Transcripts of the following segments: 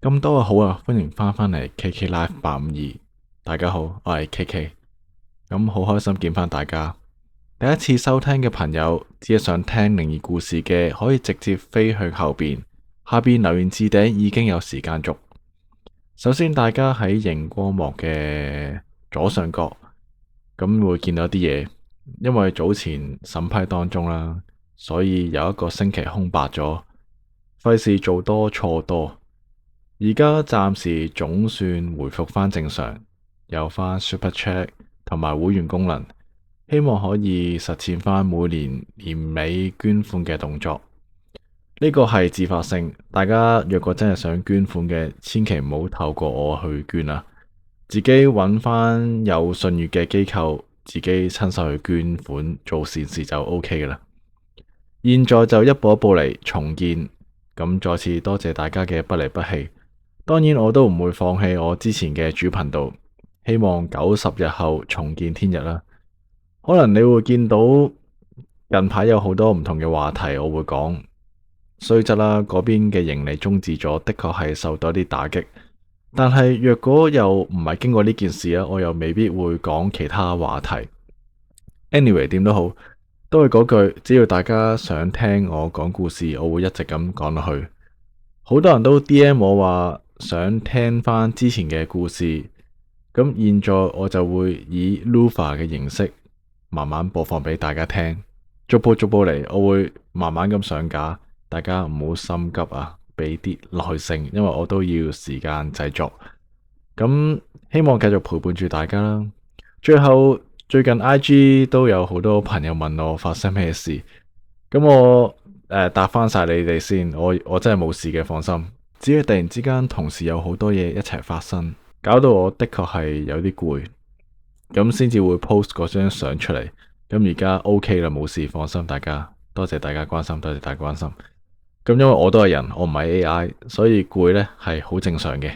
咁多位好啊，歡迎翻返嚟 KK Live 852。大家好，我係 KK。咁好開心見翻大家。第一次收聽嘅朋友，只係想聽靈異故事嘅，可以直接飛去後邊，下邊留言置頂已經有時間軸。首先，大家喺熒光幕嘅左上角，咁會見到啲嘢，因為早前審批當中啦，所以有一個星期空白咗，費事做多錯多。而家暫時總算回復翻正常，有翻 Super Chat 同埋會員功能，希望可以實踐翻每年年尾捐款嘅動作。呢個係自發性，大家若果真係想捐款嘅，千祈唔好透過我去捐啊！自己揾翻有信譽嘅機構，自己親手去捐款做善事就 OK 噶啦。現在就一步一步嚟重建，咁再次多謝大家嘅不離不棄。當然我都唔會放棄我之前嘅主頻道，希望90日後重見天日啦。可能你會見到近排有好多唔同嘅話題，我會講雖則啦，嗰邊嘅盈利終止咗，的確係受到一啲打擊。但係若果又唔係經過呢件事啊，我又未必會講其他話題。Anyway， 點都好，都係嗰句，只要大家想聽我講故事，我會一直咁講落去。好多人都 DM 我話想聽翻之前嘅故事，咁現在我就會以 Lufa 嘅形式慢慢播放俾大家聽，逐步逐步嚟，我會慢慢咁上架，大家唔好心急啊，俾啲耐性，因為我都要時間製作。咁希望繼續陪伴住大家啦。最後最近 IG 都有好多朋友問我發生咩事，咁我答翻晒你哋先，我真係冇事嘅，放心。只係突然之間同時有好多嘢一齊發生，搞到我的確係有啲攰，咁先至會 post 嗰張相出嚟。咁而家 OK 啦，冇事，放心大家。多謝大家關心，多謝大家關心。咁因為我都係人，我唔係 AI，所以攰呢係好正常嘅。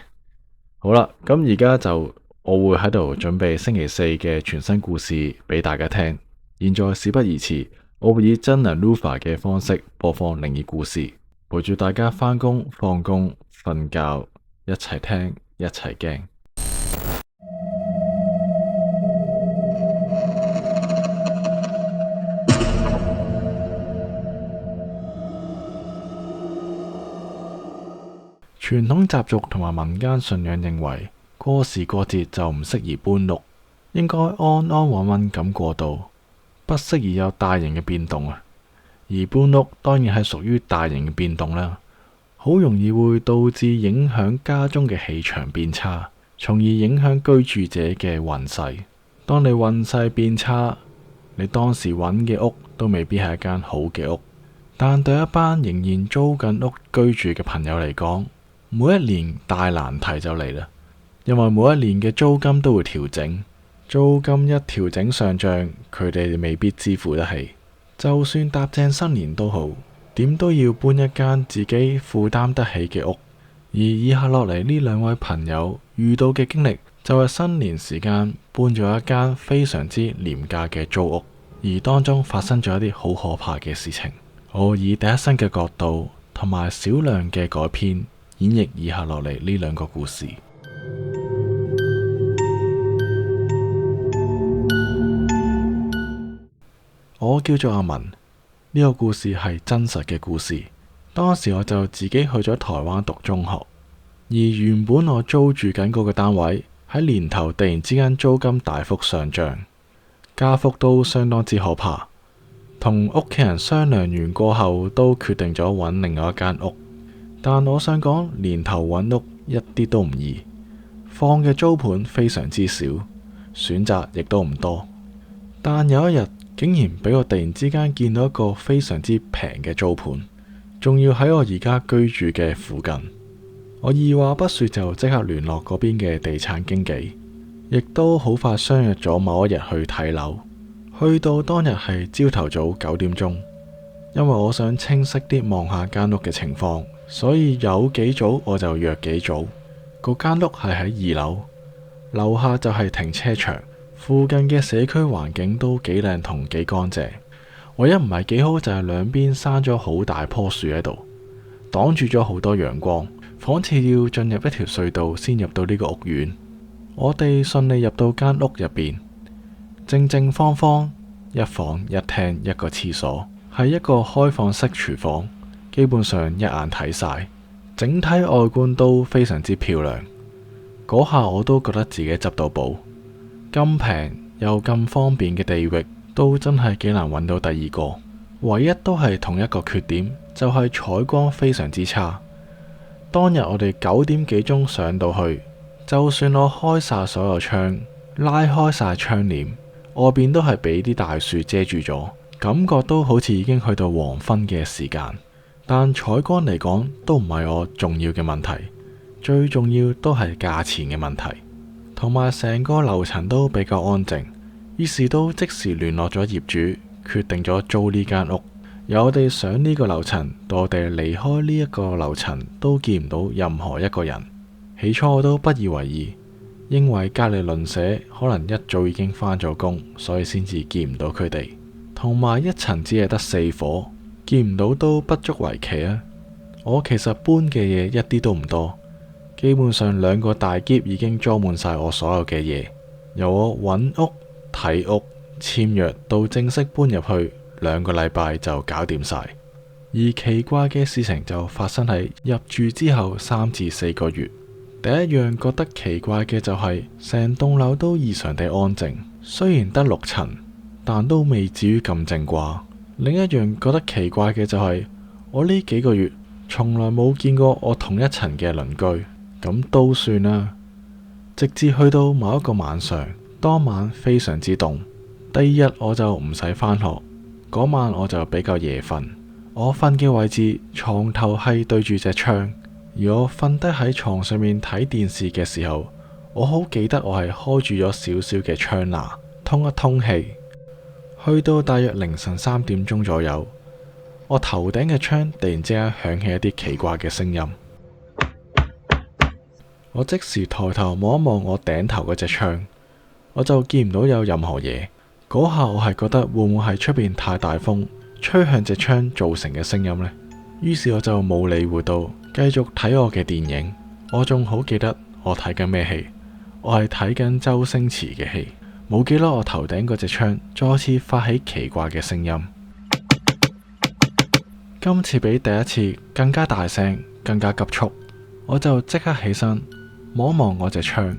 好啦，咁而家就我會喺度準備星期四嘅全新故事俾大家聽。現在事不宜遲。我會以真人 Lufa 嘅方式播放靈異故事，陪住大家返工、放工、瞓覺，一齊聽，一齊驚。傳統習俗同埋民間信仰認為，過時過節就唔適宜搬屋，應該安安穩穩咁過渡。不適宜有大型嘅變動啊，而搬屋當然係屬於大型嘅變動啦，好容易會導致影響家中嘅氣場變差，從而影響居住者嘅運勢。當你運勢變差，你當時揾嘅屋都未必係一間好嘅屋。但對一班仍然租緊屋居住嘅朋友嚟講，每一年大難題就嚟啦，因為每一年嘅租金都會調整。租金一調整上漲，佢哋未必支付得起。就算搭正新年都好，點都要搬一間自己負擔得起嘅屋。而以下落嚟呢兩位朋友遇到嘅經歷，就係新年時間搬咗一間非常之廉價嘅租屋，而當中發生咗一啲好可怕嘅事情。我以第一身嘅角度同埋少量嘅改編演繹以下落嚟呢兩個故事。我叫做阿文，呢個故事係真實嘅故事。當時我就自己去咗台灣讀中學，而原本我租住緊嗰個單位喺年頭突然之間租金大幅上漲，加幅都相當之可怕。同屋企人商量完過後，都決定咗揾另外一間屋。但我想講，年頭揾屋一啲都唔易，放嘅租盤非常之少，選擇亦都唔多。但有一日，竟然俾我突然之間見到一個非常之平嘅租盤，仲要喺我而家居住嘅附近。我二話不說就即刻聯絡嗰邊嘅地產經紀，亦都好快相約咗某一日去睇樓。去到當日係朝頭早9點鐘，因為我想清晰啲望下間屋嘅情況，所以有幾早我就約幾早。嗰間屋係喺2樓，樓下就係停車場。附近嘅社區環境都幾靚同幾乾淨，唯一唔係幾好就係兩邊生咗好大棵樹喺度，擋住咗好多陽光。仿似要進入一條隧道先入到呢個屋苑。我哋順利入到間屋入邊，正正方方，一房一廳一個廁所，係一個開放式廚房，基本上一眼睇晒。整體外觀都非常之漂亮。嗰下我都覺得自己執到寶，咁平又咁方便嘅地域，都真係幾難揾到第二個。唯一都係同一個缺點，就係採光非常之差。當日我哋9點幾鐘上到去，就算我開晒所有窗，拉開晒窗簾，外邊都係俾啲大樹遮住咗，感覺都好似已經去到黃昏嘅時間。但採光嚟講都唔係我重要嘅問題，最重要都係價錢嘅問題，同埋成個樓層都比較安靜，於是都即時聯絡咗業主，決定咗租呢間屋。由我哋上呢個樓層到我哋離開呢一個樓層，都見唔到任何一個人。起初我都不以為意，認為隔籬鄰舍可能一早已經返咗工，所以先至見唔到佢哋。同埋一層只係得4伙，見唔到都不足為奇啊！我其實搬嘅嘢一啲都唔多，基本上2個大篋已經裝滿晒我所有嘅嘢。由我揾屋、睇屋、簽約到正式搬入去，2個禮拜就搞掂晒。而奇怪嘅事情就發生喺入住之後3至4個月。第一樣覺得奇怪嘅就係成棟樓都異常地安靜，雖然得6層，但都未至於咁靜啩。另一樣覺得奇怪嘅就係我呢幾個月從來冇見過我同一層嘅鄰居，咁都算啦。直至去到某一個晚上，當晚非常之凍，第2日我就唔使返學，嗰晚我就比較夜瞓。我瞓嘅位置床頭係對住隻窗，而我瞓低喺床上面睇電視嘅時候，我好記得我係開住咗少少嘅窗罅，通一通氣。去到大約凌晨3點鐘左右，我頭頂嘅窗突然之間響起一啲奇怪嘅聲音。我即時抬頭望一望我頂頭嗰隻窗，我就見唔到有任何嘢。嗰下我係覺得會唔會係出邊太大風吹向隻窗造成嘅聲音呢？於是我就冇理會到，繼續睇我嘅電影。我仲好記得我睇緊咩戲，我係睇緊周星馳嘅戲。冇幾耐，我頭頂嗰隻窗再次發起奇怪嘅聲音，今次比第一次更加大聲，更加急促。我就即刻起身望一望我隻窗，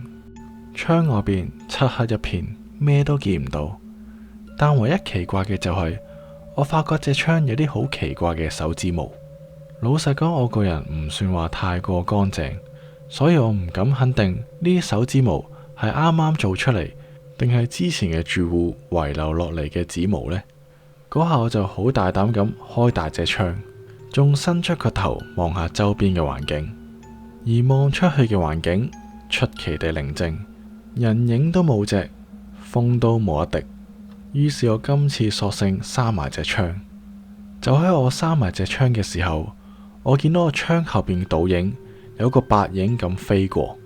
窗外邊漆黑一片，咩都見唔到。但唯一奇怪嘅就係，我發覺隻窗有啲好奇怪嘅手指毛。老實講，我個人唔算話太過乾淨，所以我唔敢肯定呢啲手指毛係啱啱做出嚟，定係之前嘅住戶遺留落嚟嘅指毛呢？嗰下我就好大膽咁開大隻窗，仲伸出個頭望下周邊嘅環境。而望出去嘅環境出奇地寧靜，人影都冇隻，風都冇一滴。於是我今次索性閂埋隻窗。就喺我閂埋隻窗嘅時候，我見到個窗後邊嘅倒影有個白影咁飛過，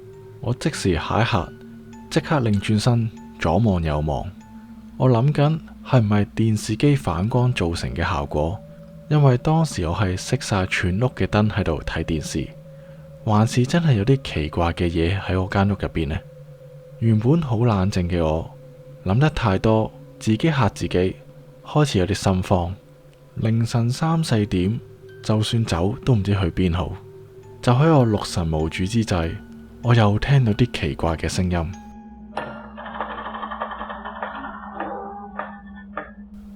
我即時嚇一嚇，即刻擰轉身左望右望。我諗緊係唔係電視機反光造成嘅效果，因為當時我係熄晒全屋嘅燈喺度睇電視，還是真係有啲奇怪嘅嘢喺我間屋入邊呢？原本好冷靜嘅我諗得太多，自己嚇自己，開始有啲心慌。凌晨3、4點，就算走都唔知去邊好。就喺我六神無主之際，我又聽到啲奇怪嘅聲音。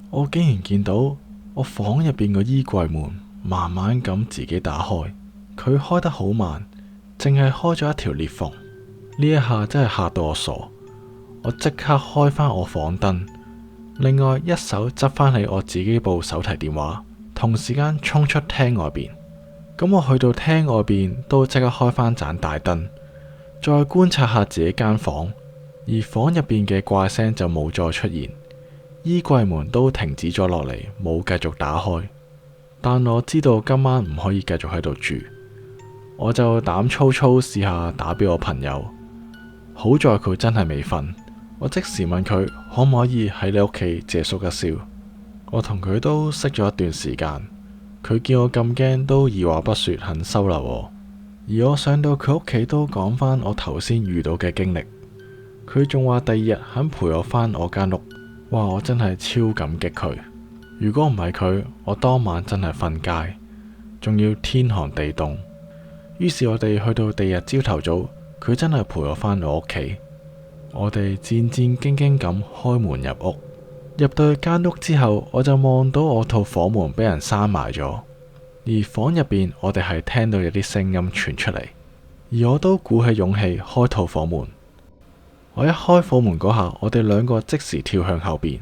我竟然見到我房入邊個衣櫃門慢慢咁自己打開，佢開得好慢，淨係開咗一條裂縫。呢一下真係嚇到我傻，我即刻開返我房燈，另外一手執返起我自己部手提電話，同時間衝出廳外邊。咁我去到廳外邊都即刻開返盞大燈，再觀察下自己間房，而房入邊嘅怪聲就冇再出現，衣櫃門都停止咗落嚟，冇繼續打開。但我知道今晚唔可以繼續喺度住，我就膽粗粗試下打俾我朋友。好在佢真係未瞓，我即時問佢可唔可以喺你屋企借宿一宵。我同佢都識咗一段時間，佢見我咁驚都二話不說肯收留我。而我上到佢屋企都講返我頭先遇到嘅經歷，佢仲話第二日肯陪我返我間屋。哇！我真係超感激佢。如果唔係佢，我當晚真係瞓街，仲要天寒地凍。於是我哋去到第二日朝頭早，佢真係陪我返我屋企。我哋戰戰兢兢咁開門入屋，入到去間屋之後，我就望到我套房門俾人閂埋咗，而房入邊我哋係聽到有啲聲音傳出嚟，而我都鼓起勇氣開套房門。我一開房門嗰下，我哋兩個即時跳向後邊，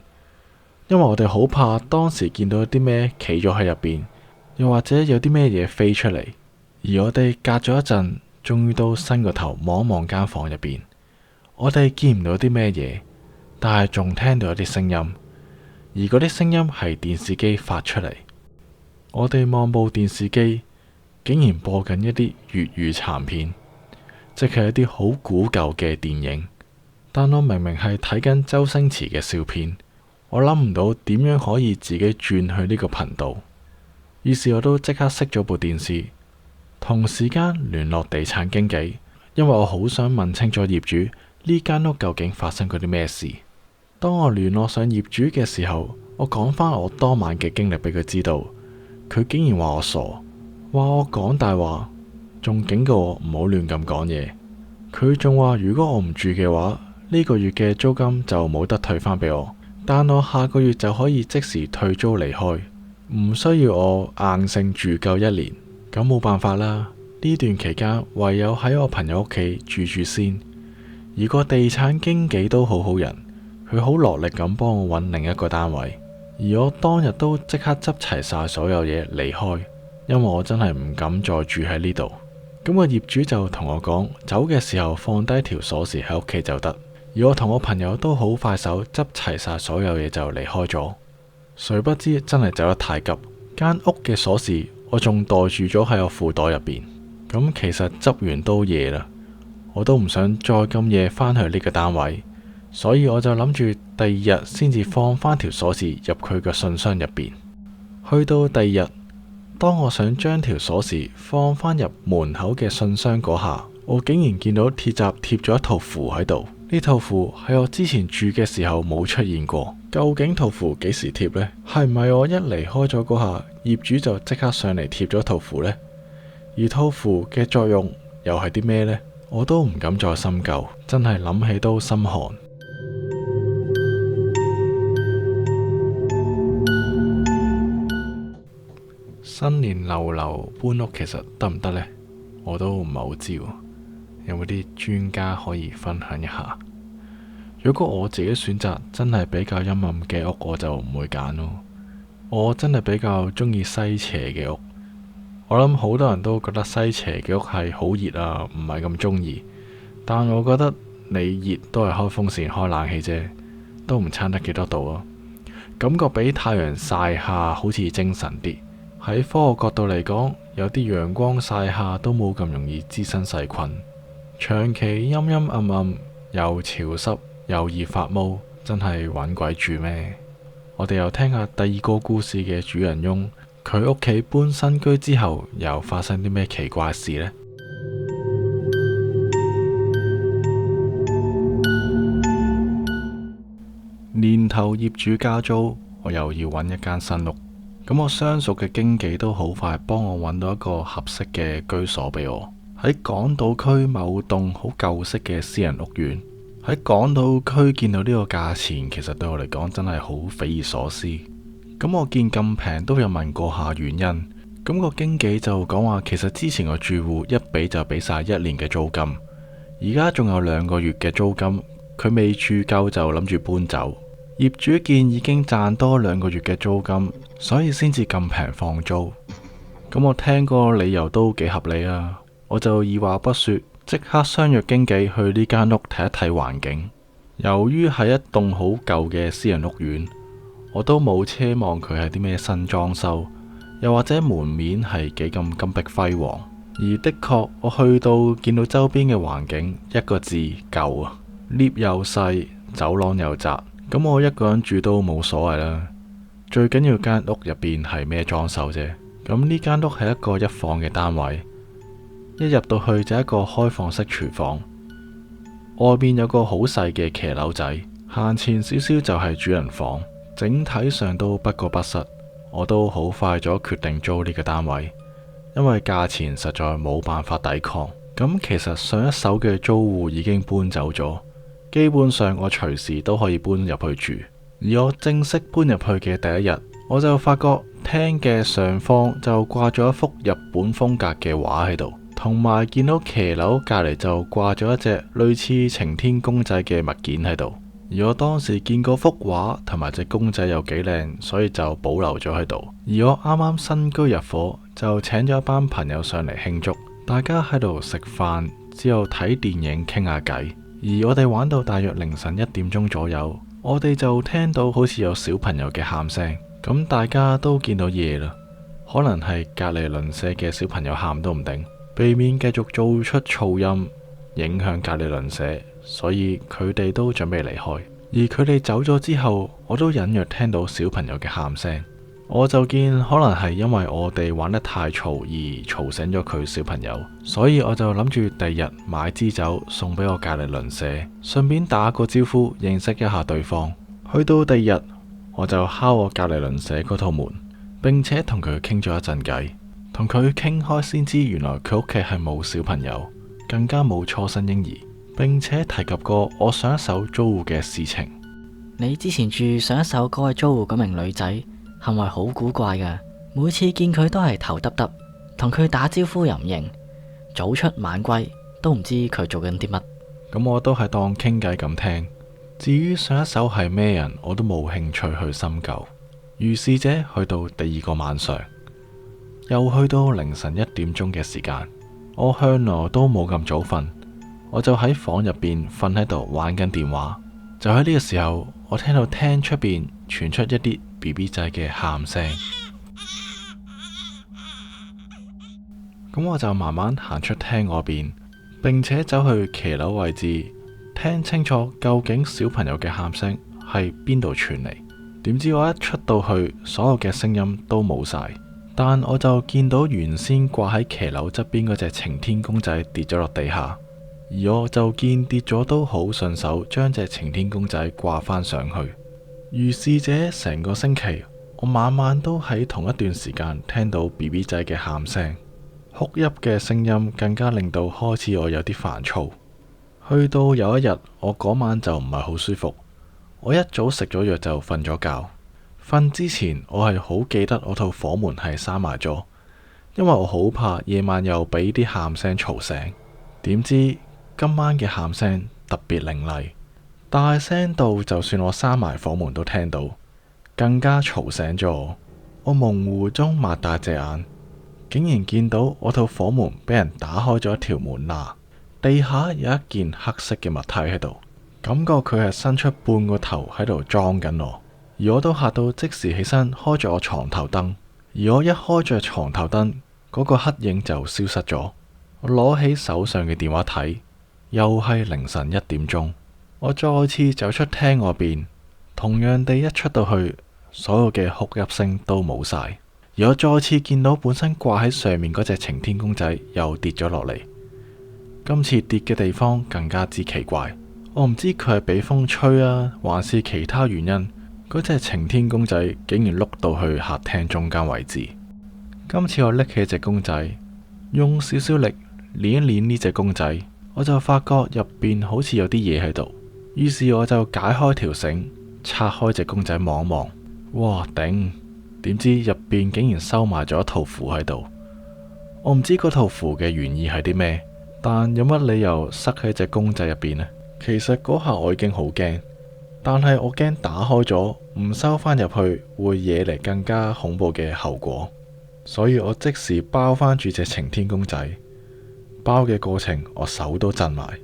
因為我哋好怕當時見到啲咩企咗喺入邊，又或者有啲咩嘢飛出嚟。而我哋隔咗一陣，終於都伸個頭望一望間房入邊，我哋見唔到啲咩嘢，但係仲聽到有啲聲音，而嗰啲聲音係電視機發出嚟。我哋望部電視機，竟然播緊一啲粵語殘片，即係一啲好古舊嘅電影。但我明明係睇緊周星馳嘅笑片，我諗唔到點樣可以自己轉去呢個頻道，於是我都即刻熄咗部電視，同時間聯絡地產經紀，因為我好想問清楚業主呢間屋究竟發生過啲咩事。當我聯絡上業主嘅時候，我講返我當晚嘅經歷俾佢知道，佢竟然話我傻，話我講大話，仲警告我唔好亂咁講嘢。佢仲話如果我唔住嘅話，呢個月嘅租金就冇得退返俾我，但我下個月就可以即時退租離開，唔需要我硬性住夠1年。咁冇辦法啦，呢段期間唯有喺我朋友屋企住住先。而個地產經紀都好好人，佢好落力咁幫我揾另一個單位，而我當日都即刻執齊晒所有嘢離開，因為我真係唔敢再住喺呢度。咁個業主就同我講，走嘅時候放低條鎖匙喺屋企就得。而我同我朋友都好快手執齊晒所有嘢就離開咗。誰不知真係走得太急，間屋嘅鎖匙我仲袋住咗喺我褲袋入邊。咁其實執完都夜啦，我都唔想再咁夜返去呢個單位，所以我就諗住第二日先至放返條鎖匙入佢嘅信箱入邊。去到第二日，當我想將條鎖匙放返入門口嘅信箱嗰下，我竟然見到鐵閘貼咗一套符喺度。呢套符喺我之前住嘅時候冇出現過，究竟套符幾時貼呢？係唔係我一離開咗嗰下，業主就即刻上嚟貼咗套符呢？而套符嘅作用又係啲咩呢？我都唔敢再深究，真係諗起都心寒。新年流流搬屋其實得唔得呢？我都唔係好知喎。有冇啲專家可以分享一下？如果我自己選擇真係比較陰暗嘅屋，我就唔會揀咯。我真係比較中意西斜嘅屋。我諗好多人都覺得西斜嘅屋係好熱啊，唔係咁中意。但我覺得你熱都係開風扇開冷氣啫，都唔差得幾多度啊。感覺俾太陽曬下好似精神啲。喺科學角度嚟講，有啲陽光曬下都冇咁容易滋生細菌。長期陰陰暗暗，又潮濕又易發毛，真係搵鬼住咩？我哋又聽下第二個故事嘅主人翁，佢屋企搬新居之後，又發生啲咩奇怪事呢？年頭業主加租，我又要搵一間新屋。咁我相熟嘅經紀都好快幫我搵到一個合適嘅居所俾我。喺港島區某棟好舊式嘅私人屋苑，喺港島區見到呢個價錢，其實對我嚟講真係好匪夷所思。咁我見咁平，都有問過下原因。咁個經紀就講話，其實之前個住戶一俾就俾晒1年嘅租金，而家仲有2個月嘅租金，佢未住夠就諗住搬走。業主見已經賺多2個月嘅租金，所以先至咁平放租。咁我聽個理由都幾合理啊。我就二話不說，即刻相約經紀去呢間屋睇一睇環境。由於係一棟好舊嘅私人屋苑，我都冇奢望佢係啲咩新裝修，又或者門面係幾咁金碧輝煌。而的確，我去到見到周邊嘅環境，一個字舊啊！lift 又細，走廊又窄，咁我一個人住都冇所謂啦。最緊要間屋入邊係咩裝修啫？咁呢間屋係一個1房嘅單位。一入到去就一個開放式廚房，外面有個好細嘅騎樓仔，行前少少就係主人房，整體上都不過不失。我都好快咗決定租呢個單位，因為價錢實在冇辦法抵抗。咁其實上一手嘅租戶已經搬走咗，基本上我隨時都可以搬入去住。而我正式搬入去嘅第一日，我就發覺廳嘅上方就掛咗一幅日本風格嘅畫喺度，同埋見到騎樓隔籬就掛咗一隻類似晴天公仔嘅物件喺度。而我當時見嗰幅畫同埋隻公仔又幾靚，所以就保留咗喺度。而我啱啱新居入伙，就請咗一班朋友上嚟慶祝，大家喺度食飯之後睇電影傾下偈。而我哋玩到大約凌晨1點鐘左右，我哋就聽到好似有小朋友嘅喊聲。咁大家都見到夜啦，可能係隔籬鄰舍嘅小朋友喊都唔定，避免繼續做出噪音影響隔籬鄰舍，所以佢哋都準備離開。而佢哋走咗之後，我都隱約聽到小朋友嘅喊聲，我就見可能係因為我哋玩得太嘈而嘈醒咗佢小朋友，所以我就諗住第日買支酒送俾我隔籬鄰舍，順便打個招呼認識一下對方。去到第二日，我就敲我隔籬鄰舍嗰套門，並且同佢傾咗一陣偈。同佢傾開先知，原來佢屋企係冇小朋友，更加冇初生嬰兒，並且提及過我上一手租戶嘅事情。你之前住上一手嗰位租戶嗰名女仔，行為好古怪噶，每次見佢都係頭耷耷，同佢打招呼又唔認，早出晚歸，都唔知佢做緊啲乜。咁我都係當傾偈咁聽。至於上一手係咩人，我都冇興趣去深究。如是者去到第二個晚上，又去到凌晨1點鐘嘅時間，我向來都冇咁早瞓，我就喺房入邊瞓喺度玩緊電話。就喺呢個時候，我聽到廳出邊傳出一啲 BB 仔嘅喊聲，咁我就慢慢行出廳外邊，並且走去騎樓位置，聽清楚究竟小朋友嘅喊聲係邊度傳嚟。點知我一出到去，所有嘅聲音都冇晒，但我就見到原先掛喺騎樓側邊嗰隻晴天公仔跌咗落地下，而我就見跌咗都好順手，將隻晴天公仔掛返上去。如是者成個星期，我晚晚都喺同一段時間聽到 BB 仔嘅喊聲，哭泣嘅聲音更加令到開始我有啲煩躁。去到有一日，我嗰晚就唔係好舒服，我一早食咗藥就瞓咗覺。瞓之前我係好記得我套房門係閂埋咗，因為我好怕夜晚又俾啲喊聲嘈醒。點知今晚嘅喊聲特別凌厲，大聲到就算我閂埋房門都聽到，更加嘈醒咗我。我模糊中擘大隻眼，竟然見到我套房門俾人打開咗一條門罅，地下有一件黑色嘅物體喺度，感覺佢係伸出半個頭喺度裝緊我。而我都嚇到即時起身開咗我床頭燈，而我一開着床頭燈，嗰個黑影就消失咗。我攞起手上嘅電話睇，又係凌晨1點鐘。我再次走出廳外邊，同樣地一出到去，所有嘅哭泣聲都冇晒。而我再次見到本身掛喺上面嗰隻晴天公仔又跌咗落嚟，今次跌嘅地方更加之奇怪，我唔知佢係俾風吹啊，還是其他原因。嗰隻晴天公仔竟然碌到去客廳中間位置。今次我拎起隻公仔，用少少力捏一捏呢隻公仔，我就發覺入邊好似有啲嘢喺度。於是我就解開條繩，拆開隻公仔望一望。哇頂！點知入邊竟然收埋咗一套符喺度。我唔知嗰套符嘅原意係啲咩，但有乜理由塞喺隻公仔入邊呢？其實嗰下我已經好驚。但係我驚打開咗唔收返入去會惹嚟更加恐怖嘅後果，所以我即時包返住隻晴天公仔。包嘅過程我手都震埋。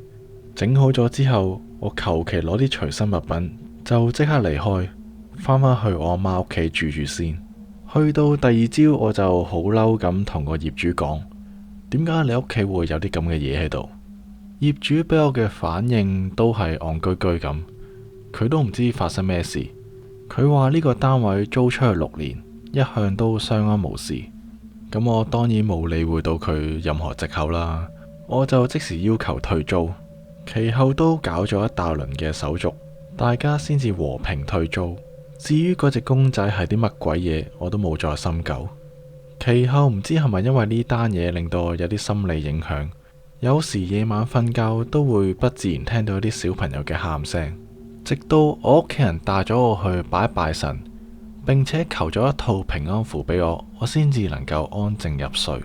整好咗之後，我求其攞啲隨身物品就即刻離開，返返去我阿媽屋企住住先。去到第二朝我就好嬲咁同個業主講，點解你屋企會有啲咁嘅嘢喺度？業主俾我嘅反應都係戇居居咁。佢都唔知發生咩事，佢話呢個單位租出去6年，一向都相安無事。咁我當然冇理會到佢任何藉口啦，我就即時要求退租。其後都搞咗一大輪嘅手續，大家先至和平退租。至於嗰隻公仔係啲乜鬼嘢，我都冇再深究。其後唔知係咪因為呢單嘢令到我有啲心理影響，有時夜晚瞓覺都會不自然聽到啲小朋友嘅喊聲，直到我屋企人帶咗我去拜一拜神，並且求咗一套平安符俾我，我先至能夠安靜入睡。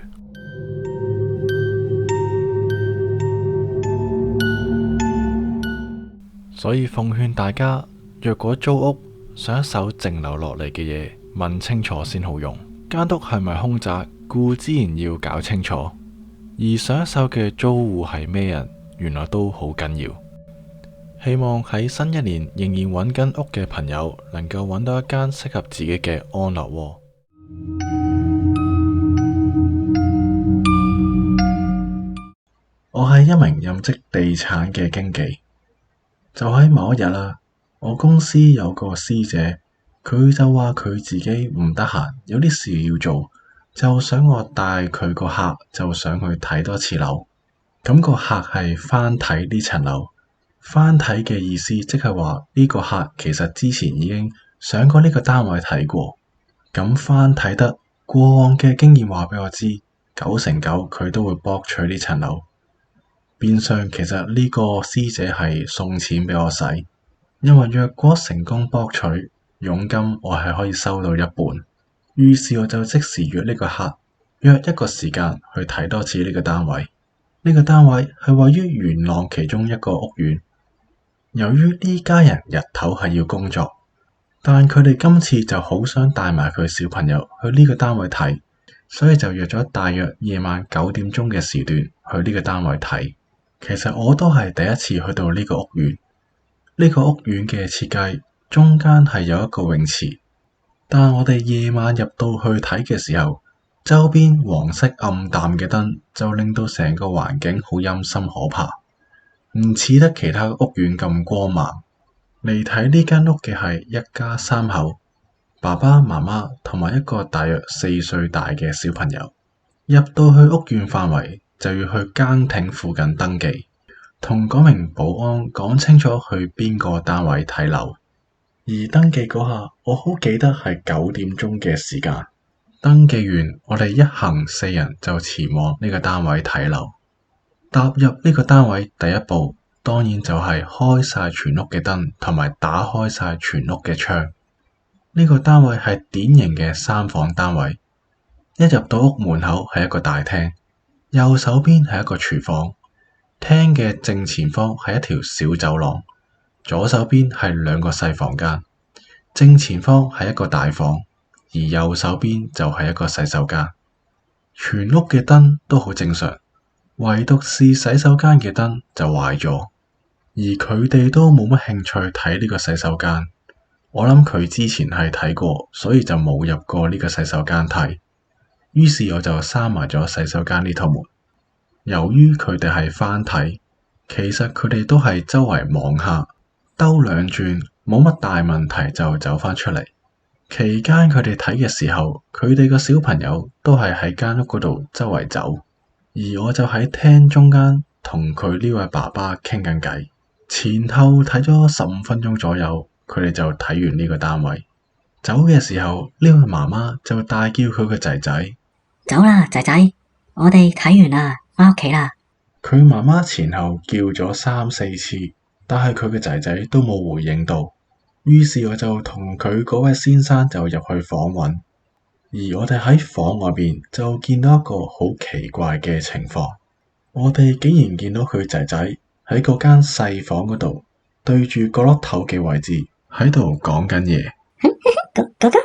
所以奉勸大家，若果租屋想一手剩留落嚟嘅嘢，問清楚先好用。間屋係咪空宅，固之然要搞清楚。而上一手嘅租戶係咩人，原來都好緊要。希望喺新一年仍然揾緊屋嘅朋友，能夠揾到一間適合自己嘅安樂窩。我係一名任職地產嘅經紀。就喺某一日啦，我公司有個師姐，佢就話佢自己唔得閒，有啲事要做，就想我帶佢個客就上去睇多次樓。咁個客係翻睇呢層樓，翻睇嘅意思即係話呢個客其實之前已經上過呢個單位睇過。咁翻睇得過往嘅經驗話俾我知，9成9佢都會博取呢層樓。變相其實呢個師姐係送錢俾我使，因為若果成功博取佣金，我係可以收到一半。於是我就即時約呢個客，約一個時間去睇多次呢個單位。呢個單位係位於元朗其中一個屋苑。由於呢家人日頭係要工作，但佢哋今次就好想帶埋佢小朋友去呢個單位睇，所以就約咗大約夜晚9點鐘嘅時段去呢個單位睇。其實我都係第一次去到呢個屋苑。呢個屋苑嘅設計中間係有一個泳池，但我哋夜晚入到去睇嘅時候，周邊黃色暗淡嘅燈就令到成個環境好陰森可怕，唔似得其他屋苑咁光猛。嚟睇呢間屋嘅係一家3口，爸爸媽媽同埋一個大約4歲大嘅小朋友。入到去屋苑範圍，就要去更亭附近登記，同嗰名保安講清楚去邊個單位睇樓。而登記嗰下，我好記得係9點鐘嘅時間。登記完，我哋一行4人就前往呢個單位睇樓。踏入呢個單位第一步，當然就係開晒全屋嘅燈，同埋打開晒全屋嘅窗。呢個單位係典型嘅3房單位。一入到屋門口係一個大廳。右手邊係一個廚房，廳嘅正前方係一條小走廊，左手邊係2個細房間，正前方係一個大房，而右手邊就係一個洗手間。全屋嘅燈都好正常，唯獨是洗手間嘅燈就壞咗，而佢哋都冇乜興趣睇呢個洗手間。我諗佢之前係睇過，所以就冇入過呢個洗手間睇。於是我就閂埋咗洗手間呢套門。由於佢哋係翻睇，其實佢哋都係周圍望下，兜2轉，冇乜大問題就走返出嚟。期間佢哋睇嘅時候，佢哋個小朋友都係喺間屋嗰度周圍走，而我就喺廳中間同佢呢位爸爸傾緊偈。前後睇咗15分鐘左右，佢哋就睇完呢個單位。走嘅時候，呢位媽媽就大叫佢個仔仔。走啦，仔仔，我哋睇完啦，返屋企啦。佢媽媽前後叫咗3、4次，但係佢嘅仔仔都冇回應到。於是我就同佢嗰位先生就入去房揾，而我哋喺房外邊就見到一個好奇怪嘅情況。我哋竟然見到佢仔仔喺嗰間細房嗰度，對住角落頭嘅位置喺度講緊嘢。哥哥，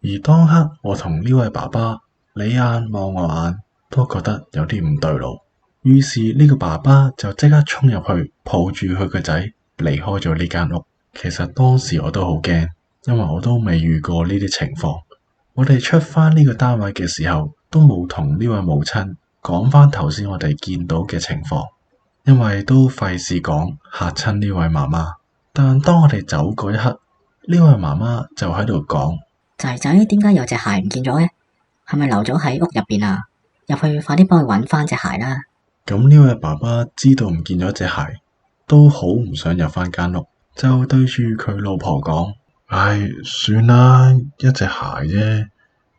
而當刻我同呢位爸爸，你眼望我眼，都覺得有啲唔對路。於是呢個爸爸就即刻衝入去，抱住佢個仔離開咗呢間屋。其實當時我都好驚，因為我都未遇過呢啲情況。我哋出返呢個單位嘅時候，都冇同呢位母親講返頭先我哋見到嘅情況，因為都費事講嚇親呢位媽媽。但當我哋走嗰一刻，呢位媽媽就喺度講：仔仔點解有隻鞋唔見咗嘅？係咪留咗喺屋入邊啊？入去快啲幫佢搵返隻鞋啦！咁呢位爸爸知道唔見咗隻鞋，都好唔想入返間屋，就對住佢老婆講：唉，算啦，一隻鞋啫，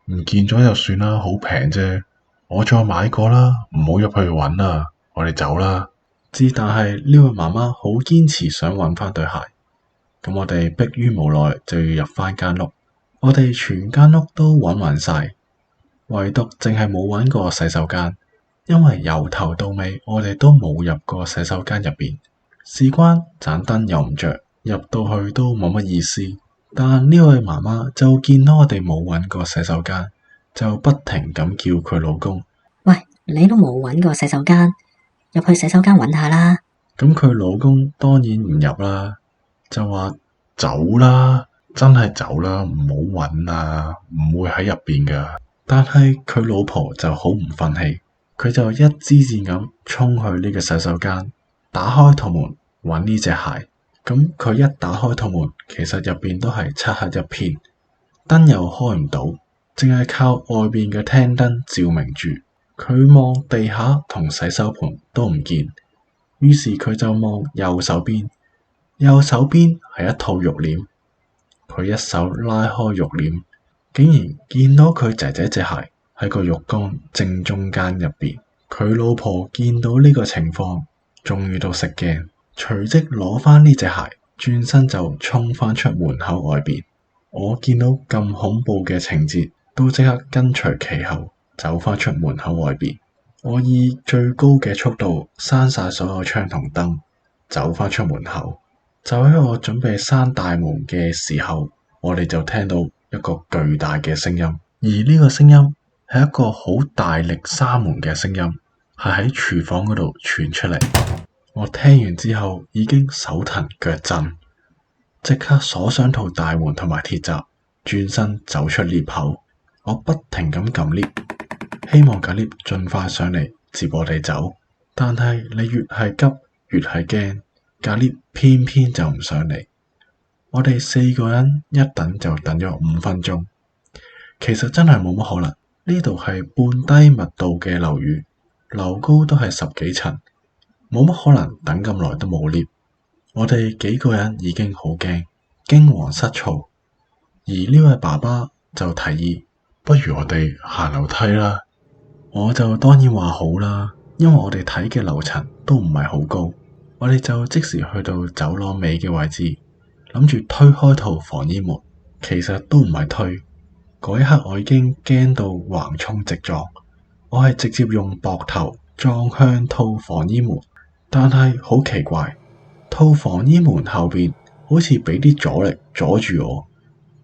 唔見咗就算啦，好平啫，我再買過啦，唔好入去搵啦，我哋走啦。但係呢位媽媽好堅持想搵返對鞋，咁我哋迫於無奈就要入返間屋。我哋全間屋都搵勻晒，唯獨淨係冇搵過洗手間，因為由頭到尾我哋都冇入過洗手間入邊。事關盞燈又唔着，入到去都冇乜意思。但呢位媽媽就見到我哋冇搵過洗手間，就不停咁叫佢老公：喂，你都冇搵過洗手間，入去洗手間搵下啦！咁佢老公當然唔入啦，就話走啦，真係走啦，唔好搵啦，唔會喺入邊噶。但係佢老婆就好唔忿氣，佢就一支箭咁衝去呢個洗手間，打開套門搵呢隻鞋。咁佢一打開套門，其實入邊都係漆黑一片，燈又開唔到，淨係靠外邊嘅廳燈照明住。佢望地下同洗手盆都唔見，於是佢就望右手邊，右手邊係一套浴簾。佢一手拉開浴簾，竟然見到佢姐姐隻鞋喺個浴缸正中間入邊。佢老婆見到呢個情況，終於都識驚，隨即攞返呢隻鞋，轉身就衝返出門口外邊。我見到咁恐怖嘅情節，都即刻跟隨其後走返出門口外邊。我以最高嘅速度閂晒所有窗同燈，走返出門口。就喺我準備閂大門嘅時候，我哋就聽到一個巨大嘅聲音，而呢個聲音係一個好大力閂門嘅聲音，係喺廚房嗰度傳出嚟。我聽完之後已經手騰腳震，即刻鎖上套大門同埋鐵閘，轉身走出 lift 口。我不停咁撳 lift，希望架 lift 盡快上嚟接我哋走。但係你越係急越係驚，架 lift 偏偏就唔上嚟。我哋4個人一等就等咗5分鐘，其實真係冇乜可能。呢度係半低密度嘅樓宇，樓高都係10幾層，冇乜可能等咁耐都冇 lift。我哋幾個人已經好驚，驚惶失措，而呢位爸爸就提議，不如我哋行樓梯啦。我就當然話好啦，因為我哋睇嘅樓層都唔係好高。我哋就即時去到走廊尾嘅位置，諗住推開套防煙門，其實都唔係推。嗰一刻我已經驚到橫衝直撞，我係直接用膊頭撞向套防煙門，但係好奇怪，套防煙門後邊好似俾啲阻力阻住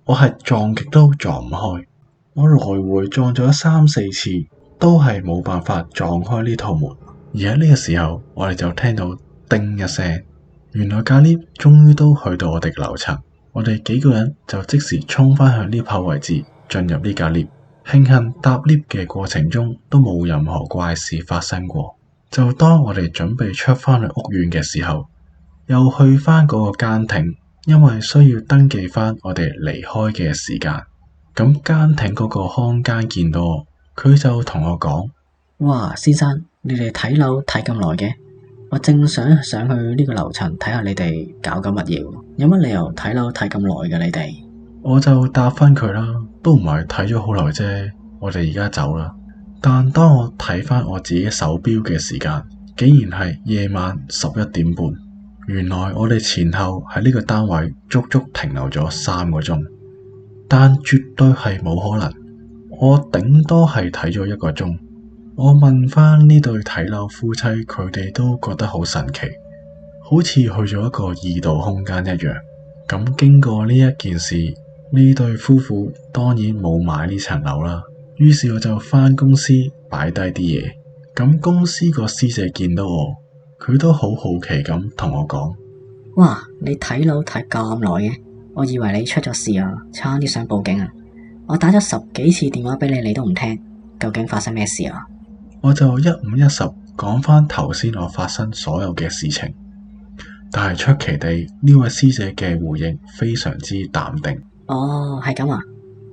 我係撞極都撞唔開。我來回撞咗3、4次，都係冇辦法撞開呢套門。而喺呢個時候，我哋就聽到叮一聲，原來架 lift 終於都去到我哋樓層。我哋幾個人就即時衝返向 lift 口位置，進入呢架 lift。慶幸搭 lift 嘅過程中都冇任何怪事發生過。就當我哋準備出返去屋苑嘅時候，又去返嗰個更亭，因為需要登記返我哋離開嘅時間。咁更亭嗰個看更見到我，佢就同我講：哇，先生，你哋睇樓睇咁耐嘅，我正想上去呢個樓層睇下你哋搞緊乜嘢，有乜理由睇樓睇咁耐嘅你哋？我就答返佢啦，都唔係睇咗好耐啫，我哋而家走啦。但當我睇返我自己手錶嘅時間，竟然係夜晚11點半。原來我哋前後喺呢個單位足足停留咗3個鐘，但絕對係冇可能。我頂多係睇咗1個鐘。我問返呢對睇樓夫妻，佢哋都覺得好神奇，好似去咗一個異度空間一樣。咁經過呢一件事，呢對夫婦當然冇買呢層樓啦。於是我就返公司擺低啲嘢。咁公司個師姐見到我，佢都好好奇咁同我講：哇，你睇樓睇咁耐嘅，我以為你出咗事啊，差啲想報警啊！我打咗10幾次電話俾你，你都唔聽，究竟發生咩事啊？我就一五一十講返頭先我發生所有嘅事情，但係出奇地呢位師姐嘅回應非常之淡定。哦，係咁啊，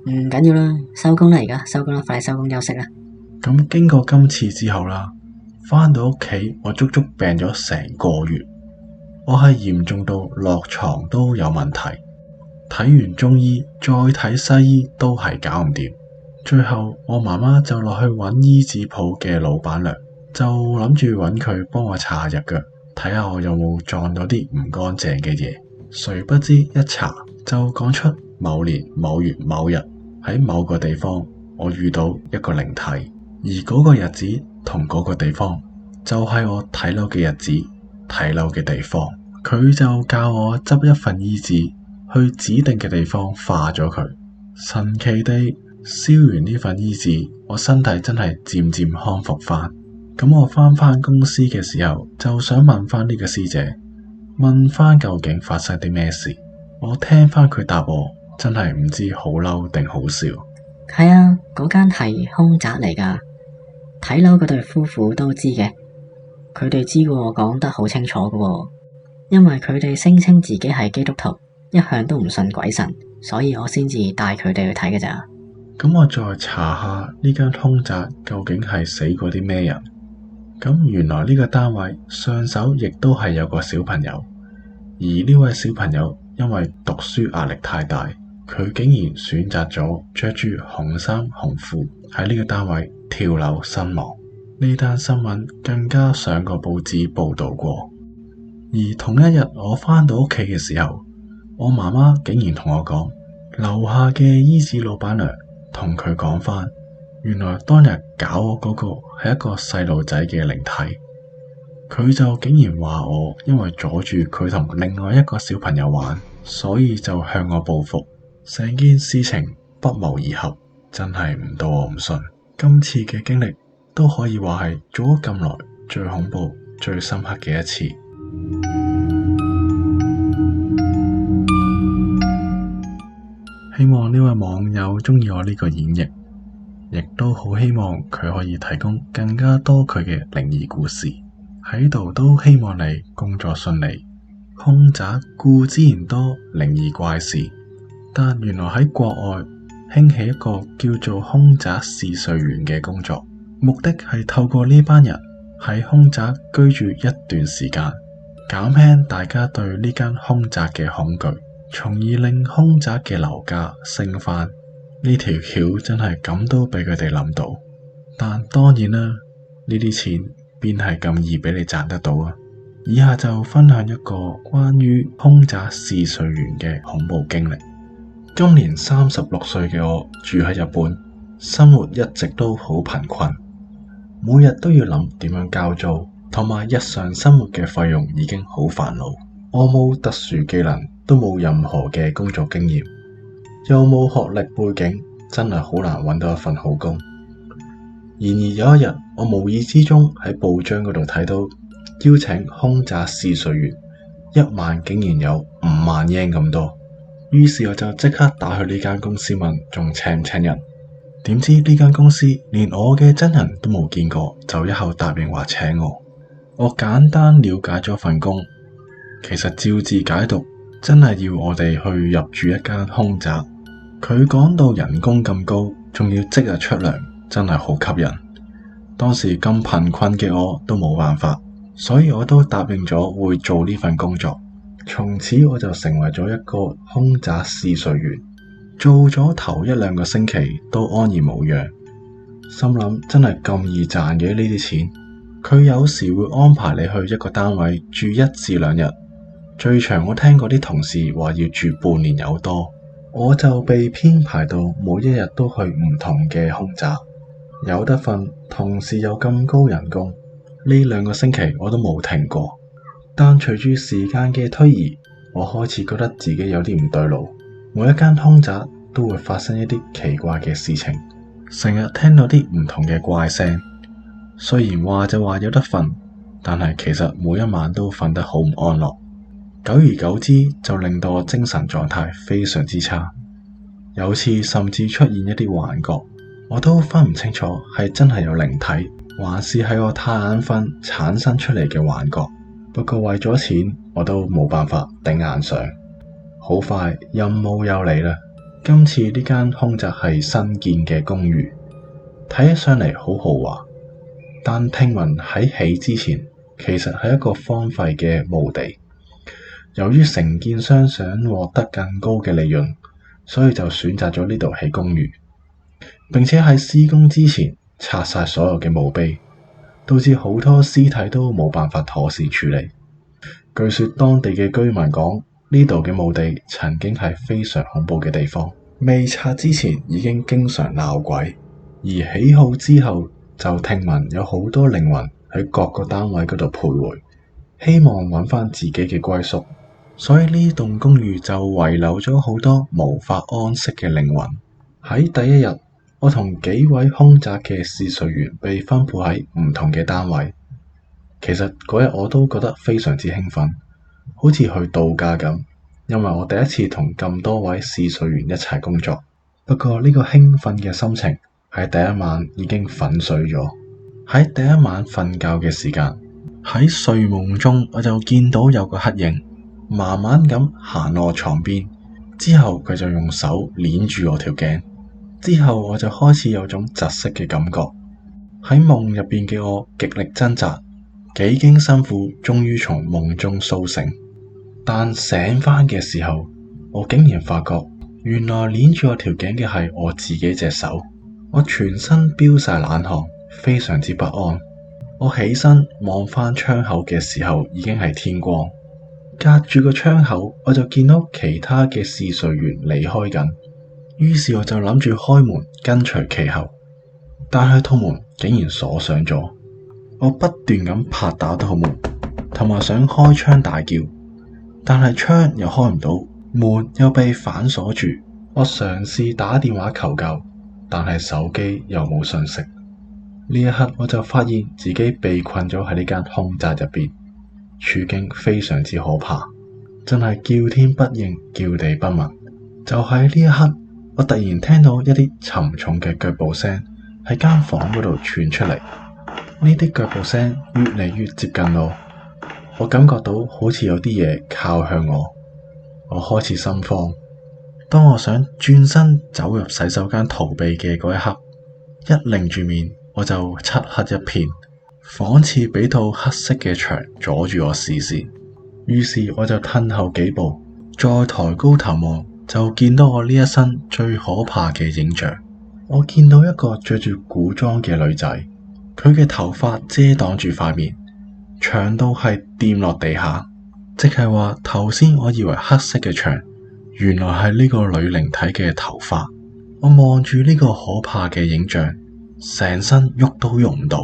唔緊要啦，收工啦而家，收工啦，快啲收工休息啦。咁經過今次之後啦，返到屋企我足足病咗成個月，我係嚴重到落床都有問題，睇完中醫再睇西醫都係搞唔掂，最後我媽媽就落去揾醫治鋪嘅老闆娘，就諗住揾佢幫我查下日腳，睇下我有冇撞到啲唔乾淨嘅嘢。誰不知一查就講出某年某月某日喺某個地方我遇到一個靈體，而嗰個日子同嗰個地方就係我睇樓嘅日子，睇樓嘅地方。佢就教我執一份醫紙去指定嘅地方化咗佢。神奇地燒完呢份醫紙，我身體真係漸漸康復翻。咁我返公司嘅時候就想問翻呢個師姐，問翻究竟發生啲咩事。我聽翻佢答我，真係唔知好嬲定好笑。係啊，嗰間係凶宅嚟噶，睇樓嗰對夫婦都知嘅，佢哋知過我講得好清楚噶喎，因為佢哋聲稱自己係基督徒，一向都唔信鬼神，所以我先至帶佢哋去睇嘅咋。咁我再查下呢間凶宅究竟係死過啲咩人。咁原來呢個單位上手亦都係有個小朋友，而呢位小朋友因為讀書壓力太大，佢竟然選擇咗着住紅衫紅褲喺呢個單位跳樓身亡。呢單新聞更加上過報紙報道過。而同一日我返到屋企嘅時候，我媽媽竟然同我講，樓下嘅醫治老闆娘同佢講返，原來當日搞我嗰個係一個細路仔嘅靈體，佢就竟然話我因為阻住佢同另外一個小朋友玩，所以就向我報復。成件事情不謀而合，真係唔到我唔信。今次嘅經歷都可以話係做咗咁耐最恐怖、最深刻嘅一次。希望呢位網友鍾意我呢個演繹，亦都好希望佢可以提供更加多佢嘅靈異故事。喺度都希望你工作順利。凶宅固然多靈異怪事，但原來喺國外興起一個叫做凶宅試睡員嘅工作，目的係透過呢班人喺凶宅居住一段時間，減輕大家對呢間凶宅嘅恐懼，從而令凶宅嘅樓價升翻。呢條橋真係咁都俾佢哋諗到，但當然啦，呢啲錢邊係咁易俾你賺得到啊！以下就分享一個關於凶宅試睡員嘅恐怖經歷。今年36歲嘅我住喺日本，生活一直都好貧困，每日都要諗點樣交租，同埋日常生活嘅費用已經好煩惱。我冇特殊技能，都冇任何嘅工作經驗，又冇學歷背景，真係好難揾到一份好工。然而有一日，我無意之中喺報章嗰度睇到邀請凶宅試睡員，一晚竟然有5萬日圓咁多。於是我就即刻打去呢間公司問仲請唔請人。點知呢間公司連我嘅真人都冇見過，就一口答應話請我。我簡單了解咗份工，其實照字解讀真係要我哋去入住一間凶宅。佢講到人工咁高，仲要即日出糧，真係好吸引。當時咁貧困嘅我都冇辦法，所以我都答應咗會做呢份工作。從此我就成為咗一個凶宅試睡員，做咗頭1-2個星期都安然無恙，心諗真係咁易賺嘅呢啲錢。佢有時會安排你去一個單位住1至2日，最長我聽過啲同事話要住半年有多。我就被編排到每一日都去唔同嘅凶宅，有得瞓，同時有咁高人工，呢2個星期我都冇停過。但隨住時間嘅推移，我開始覺得自己有啲唔對路。每一間凶宅都會發生一啲奇怪嘅事情，成日聽到啲唔同嘅怪聲。雖然話就話有得瞓，但係其實每一晚都瞓得好唔安樂。久而久之就令到我精神狀態非常之差，有次甚至出現一啲幻覺，我都分唔清楚係真係有靈體，還是係我太眼瞓產生出嚟嘅幻覺。不過為咗錢，我都冇辦法頂硬上。好快任務又嚟啦，今次呢間凶宅係新建嘅公寓，睇起上嚟好豪華，但聽聞喺起之前其實係一個荒廢嘅墓地。由於承建商想獲得更高嘅利潤，所以就選擇咗呢度起公寓，並且喺施工之前拆晒所有嘅墓碑，導致好多屍體都冇辦法妥善處理。據說當地嘅居民講，呢度嘅墓地曾經係非常恐怖嘅地方，未拆之前已經經常鬧鬼，而起好之後就聽聞有好多靈魂喺各個單位嗰度徘徊，希望揾翻自己嘅歸宿。所以呢棟公寓就遺留咗好多無法安息嘅靈魂。喺第一日，我同幾位凶宅嘅試睡員被分配喺唔同嘅單位。其實嗰日我都覺得非常之興奮，好似去度假咁，因為我第一次同咁多位試睡員一齊工作。不過呢個興奮嘅心情喺第一晚已經粉碎咗。喺第一晚瞓覺嘅時間，喺睡夢中我就見到有個黑影慢慢咁行落我床邊，之後佢就用手鏈住我條頸，之後我就開始有種窒息嘅感覺。喺夢入邊嘅我極力掙扎，幾經辛苦，終於從夢中甦醒。但醒返嘅時候，我竟然發覺原來鏈住我條頸嘅係我自己隻手。我全身飆晒冷汗，非常之不安。我起身望返窗口嘅時候，已經係天光。隔住個窗口，我就見到其他嘅試睡員離開緊，於是我就諗住開門跟隨其後，但係套門竟然鎖上咗。我不斷咁拍打套門，同埋想開窗大叫，但係窗又開唔到，門又被反鎖住。我嘗試打電話求救，但係手機又冇訊息。呢一刻我就發現自己被困咗喺呢間凶宅入邊。處境非常之可怕，真係叫天不應，叫地不聞。就喺呢一刻，我突然聽到一啲沉重嘅腳步聲喺間房嗰度傳出嚟。呢啲腳步聲越嚟越接近我感覺到好似有啲嘢靠向我開始心慌。當我想轉身走入洗手間逃避嘅嗰一刻，一擰住面我就漆黑一片。仿似俾套黑色嘅牆阻住我視線，於是我就退後幾步，再抬高頭望，就見到我呢一生最可怕嘅影像。我見到一個着住古裝嘅女仔，佢嘅頭髮遮擋住塊面，長到係掂落地下，即係話頭先我以為黑色嘅牆，原來係呢個女靈體嘅頭髮。我望住呢個可怕嘅影像，成身喐都喐唔到。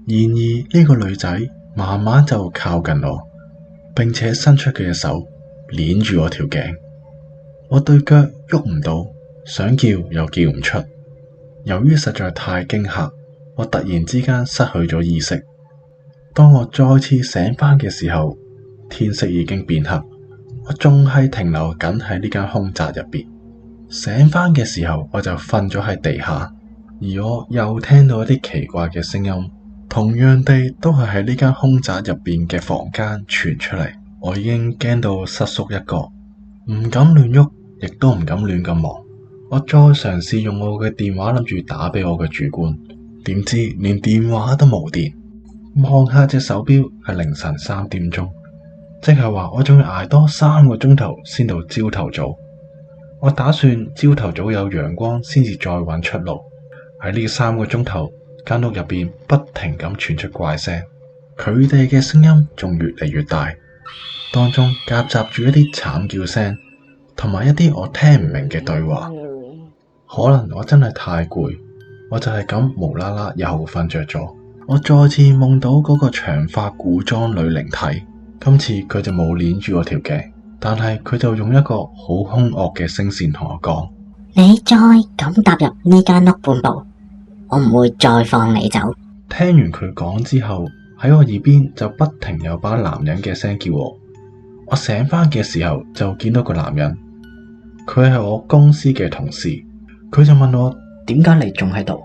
然而呢個女仔慢慢就靠近我，並且伸出佢嘅手鏈住我條頸。我對腳喐唔到，想叫又叫唔出。由於實在太驚嚇，我突然之間失去咗意識。當我再次醒返嘅時候，天色已經變黑，我仲係停留緊喺呢間凶宅入邊。醒返嘅時候，我就瞓咗喺地下，而我又聽到一啲奇怪嘅聲音。同樣地，都係喺呢間凶宅入邊嘅房間傳出嚟。我已經驚到瑟縮一角，唔敢亂喐，亦都唔敢亂咁望。我再嘗試用我嘅電話諗住打俾我嘅主管，點知連電話都冇電。望下隻手錶係凌晨3點鐘，即係話我仲要挨多3個鐘頭先到朝頭早。我打算朝頭早有陽光先至再揾出路。喺呢3個鐘頭，間屋入邊不停咁傳出怪聲，佢哋嘅聲音仲越嚟越大，當中夾雜住一啲慘叫聲，同埋一啲我聽唔明嘅對話。可能我真係太攰，我就係咁無啦啦又瞓着咗。我再次夢到嗰個長髮古裝女靈體，今次佢就冇鏈住我條頸，但係佢就用一個好兇惡嘅聲線同我講：你再咁踏入呢間屋半步，我唔會再放你走。聽完佢講之後，喺我耳邊就不停有把男人嘅聲叫我。我醒返嘅時候就見到個男人，佢係我公司嘅同事。佢就問我：點解你仲喺度？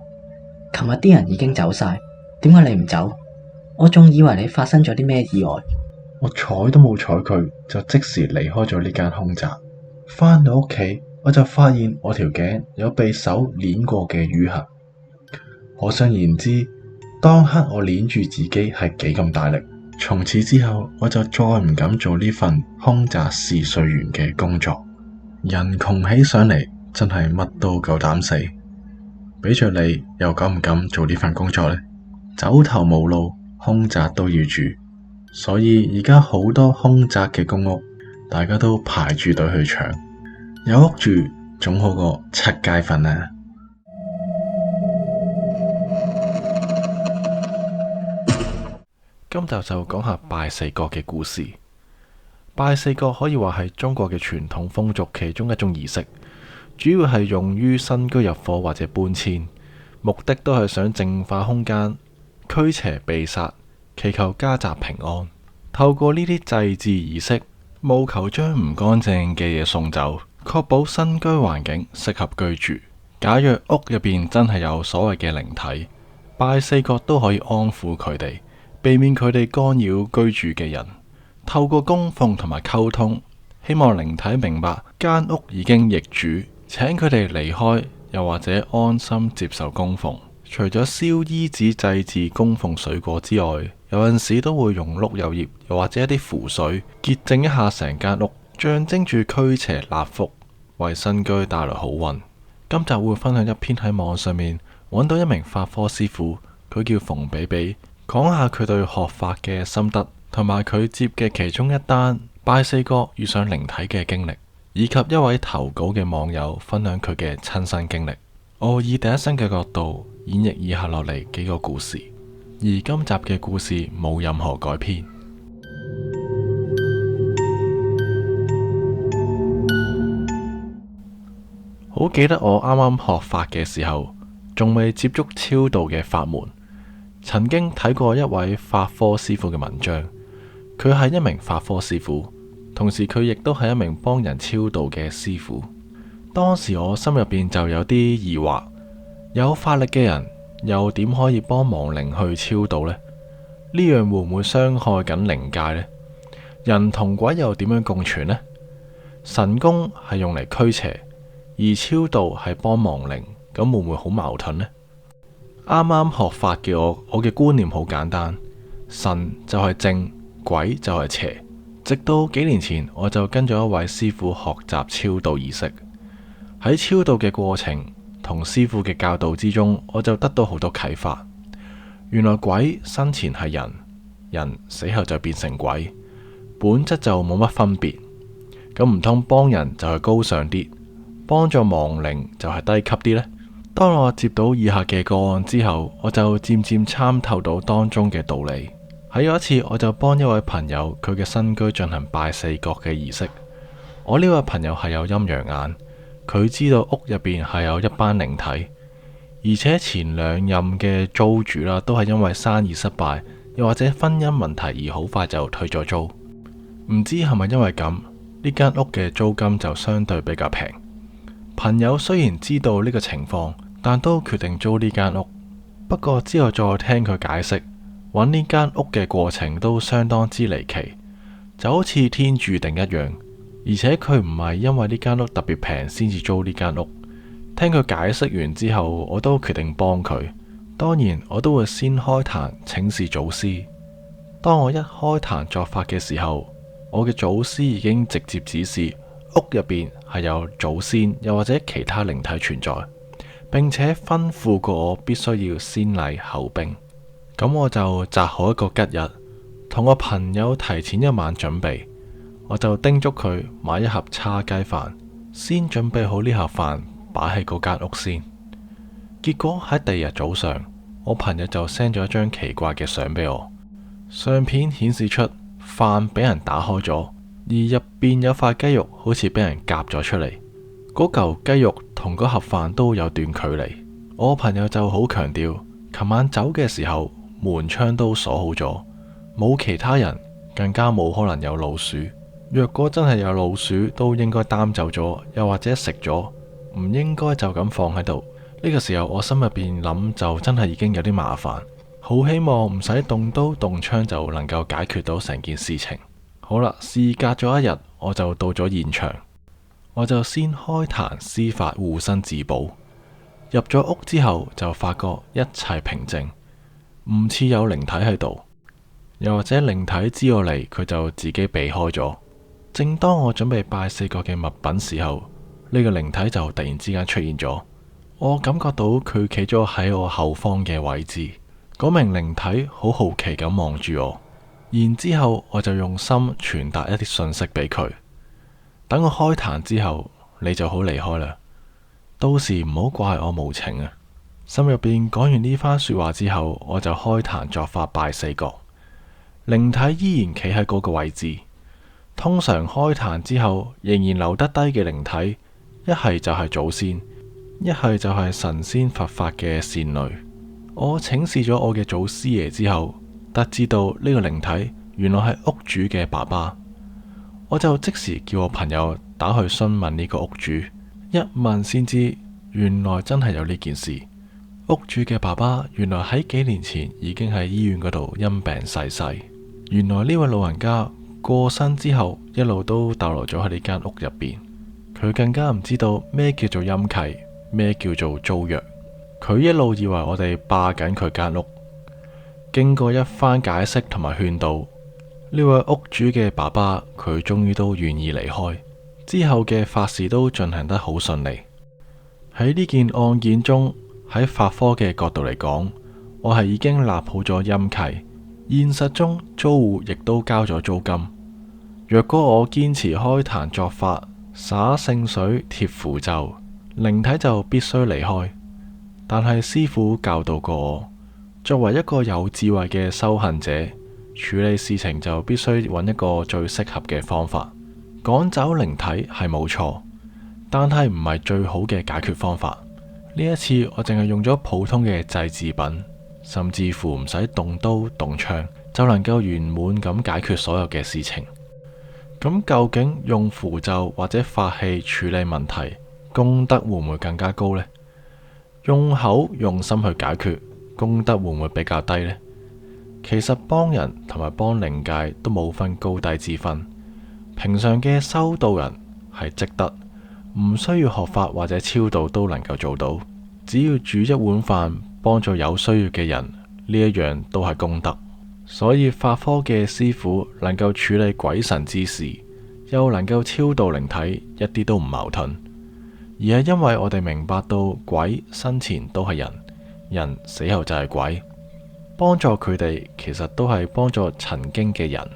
琴日啲人已經走晒，點解你唔走？我仲以為你發生咗啲咩意外。我睬都冇睬佢，就即時離開咗呢間凶宅。返到屋企，我就發現我條頸有被手捏過嘅淤痕。可想而知，當刻我捏住自己係幾咁大力。從此之後，我就再唔敢做呢份空擲試睡員嘅工作。人窮起上嚟，真係乜都夠膽死。俾着你，又敢唔敢做呢份工作呢？走投無路，空擲都要住，所以而家好多空擲嘅公屋，大家都排住隊去搶。有屋住總好過七街瞓啊！今集就講下拜四角嘅故事。拜四角可以話係中國嘅傳統風俗其中一種儀式，主要係用於新居入伙或者搬遷，目的都係想淨化空間、驅邪避煞、祈求家宅平安。透過呢啲祭祀儀式，務求將唔乾淨嘅嘢送走，確保新居環境適合居住。假若屋入邊真係有所謂嘅靈體，拜四角都可以安撫佢哋，避免佢哋干擾居住嘅人。透過供奉同埋溝通，希望靈體明白間屋已經易主，請佢哋離開，又或者安心接受供奉。除咗燒衣紙祭祀供奉水果之外，有陣時都會用碌柚葉，又或者一啲符水潔淨一下成間屋，象徵住驅邪納福，為新居帶來好運。今集會分享一篇喺網上面揾到一名法科師傅，佢叫馮比比，講下佢對學法嘅心得，同埋佢接嘅其中一單拜四角遇上靈體嘅經歷，以及一位投稿嘅網友分享佢嘅親身經歷。我以第一身嘅角度演繹以下落嚟幾個故事，而今集嘅故事冇任何改編。好記得我啱啱學法嘅時候，仲未接觸超度嘅法門，曾經睇過一位法科師傅嘅文章。佢係一名法科師傅，同時佢亦都係一名幫人超度嘅師傅。當時我心入邊就有啲疑惑，有法力嘅人又點可以幫亡靈去超度呢？呢樣會唔會傷害緊靈界呢？人同鬼又點樣共存呢？神功係用嚟驅邪，而超度係幫亡靈，咁會唔會好矛盾呢？啱啱學法嘅我嘅觀念好簡單，神就係正，鬼就係邪。直到幾年前，我就跟咗一位師傅學習超度儀式。喺超度嘅過程同師傅嘅教導之中，我就得到好多啟發。原來鬼生前係人，人死後就變成鬼，本質就冇乜分別。咁唔通幫人就係高尚啲，幫助亡靈就係低級啲呢？當我接到以下嘅個案之後，我就漸漸參透到當中嘅道理。喺有一次，我就幫一位朋友佢嘅新居進行拜四角嘅儀式。我呢位朋友係有陰陽眼，佢知道屋入邊係有一班靈體，而且前兩任嘅租主啦，都係因為生意失敗，又或者婚姻問題而好快就退咗租。唔知係咪因為咁，呢間屋嘅租金就相對比較平。朋友雖然知道呢個情況，但都決定租呢間屋。不過之後再聽佢解釋，揾呢間屋嘅過程都相當之離奇，就好似天注定一樣。而且佢唔係因為呢間屋特別平先至租呢間屋。聽佢解釋完之後，我都決定幫佢。當然，我都會先開壇請示祖師。當我一開壇作法嘅時候，我嘅祖師已經直接指示屋入邊係有祖先，又或者其他靈體存在，並且吩咐過我必須要先禮後兵。咁我就擇好一個吉日，同我朋友提前一晚準備。我就叮囑佢買一盒叉雞飯，先準備好呢盒飯擺喺嗰間屋先。結果喺第二日早上，我朋友就 send 咗一張奇怪嘅相俾我。相片顯示出飯俾人打開咗，而入邊有塊雞肉好似俾人夾咗出嚟。嗰嚿雞肉同嗰盒飯都有段距離。我朋友就好強調，琴晚走嘅時候門窗都鎖好咗，冇其他人，更加冇可能有老鼠。若果真係有老鼠，都應該擔走咗，又或者食咗，唔應該就咁放喺度。呢個時候我心入邊諗，就真係已經有啲麻煩，好希望唔使動刀動槍就能夠解決到成件事情。好啦，事隔咗一日，我就到咗現場。我就先開壇施法護身自保。入咗屋之後就發覺一切平靜，唔似有靈體喺度，又或者靈體知我嚟，佢就自己避開咗。正當我準備拜四角嘅物品時候，呢個靈體就突然之間出現咗。我感覺到佢企咗喺我後方嘅位置，嗰名靈體好好奇咁望住我，然之後我就用心傳達一啲信息俾佢。等我開壇之後，你就好離開啦。到時唔好怪我無情啊！心入邊講完呢番說話之後，我就開壇作法拜四角。靈體依然企喺嗰個位置。通常開壇之後仍然留得低嘅靈體，一係就係祖先，一係就係神仙佛法嘅善類。我請示咗我嘅祖師爺之後，得知到呢個靈體原來係屋主嘅爸爸。我就即時叫我朋友打去詢問呢個屋主。一問先知，原來真係有呢件事。屋主嘅爸爸原來喺幾年前已經喺醫院嗰度因病逝世。原來呢位老人家過身之後，一路都逗留咗喺呢間屋入邊。佢更加唔知道咩叫做陰契，咩叫做租約。佢一路以為我哋霸緊佢間屋。經過一番解釋同埋勸導，呢位屋主嘅爸爸佢終於都願意離開。之後嘅法事都進行得好順利。喺呢件案件中，喺法科嘅角度嚟講，我係已經立好咗陰契，現實中租戶亦都交咗租金。若果我堅持開壇作法，灑聖水、貼符咒，靈體就必須離開。但係師父教導過我，作為一個有智慧嘅修行者，處理事情就必須揾一個最適合嘅方法。趕走靈體係冇錯，但係唔係最好嘅解決方法。呢一次我淨係用咗普通嘅祭祀品，甚至乎唔使動刀動槍就能夠圓滿咁解決所有嘅事情。咁究竟用符咒或者法器處理問題，功德會唔會更加高呢？用口用心去解決，功德會唔會比較低呢？其實幫人同埋幫靈界都冇分高低之分。平常嘅修道人係積德，唔需要學法或者超度都能夠做到。只要煮一碗飯幫助有需要嘅人，呢一樣都係功德。所以法科嘅師傅能夠處理鬼神之事，又能夠超度靈體，一啲都唔矛盾。而係因為我哋明白到鬼生前都係人，人死後就係鬼，幫助佢哋其實都係幫助曾經嘅人。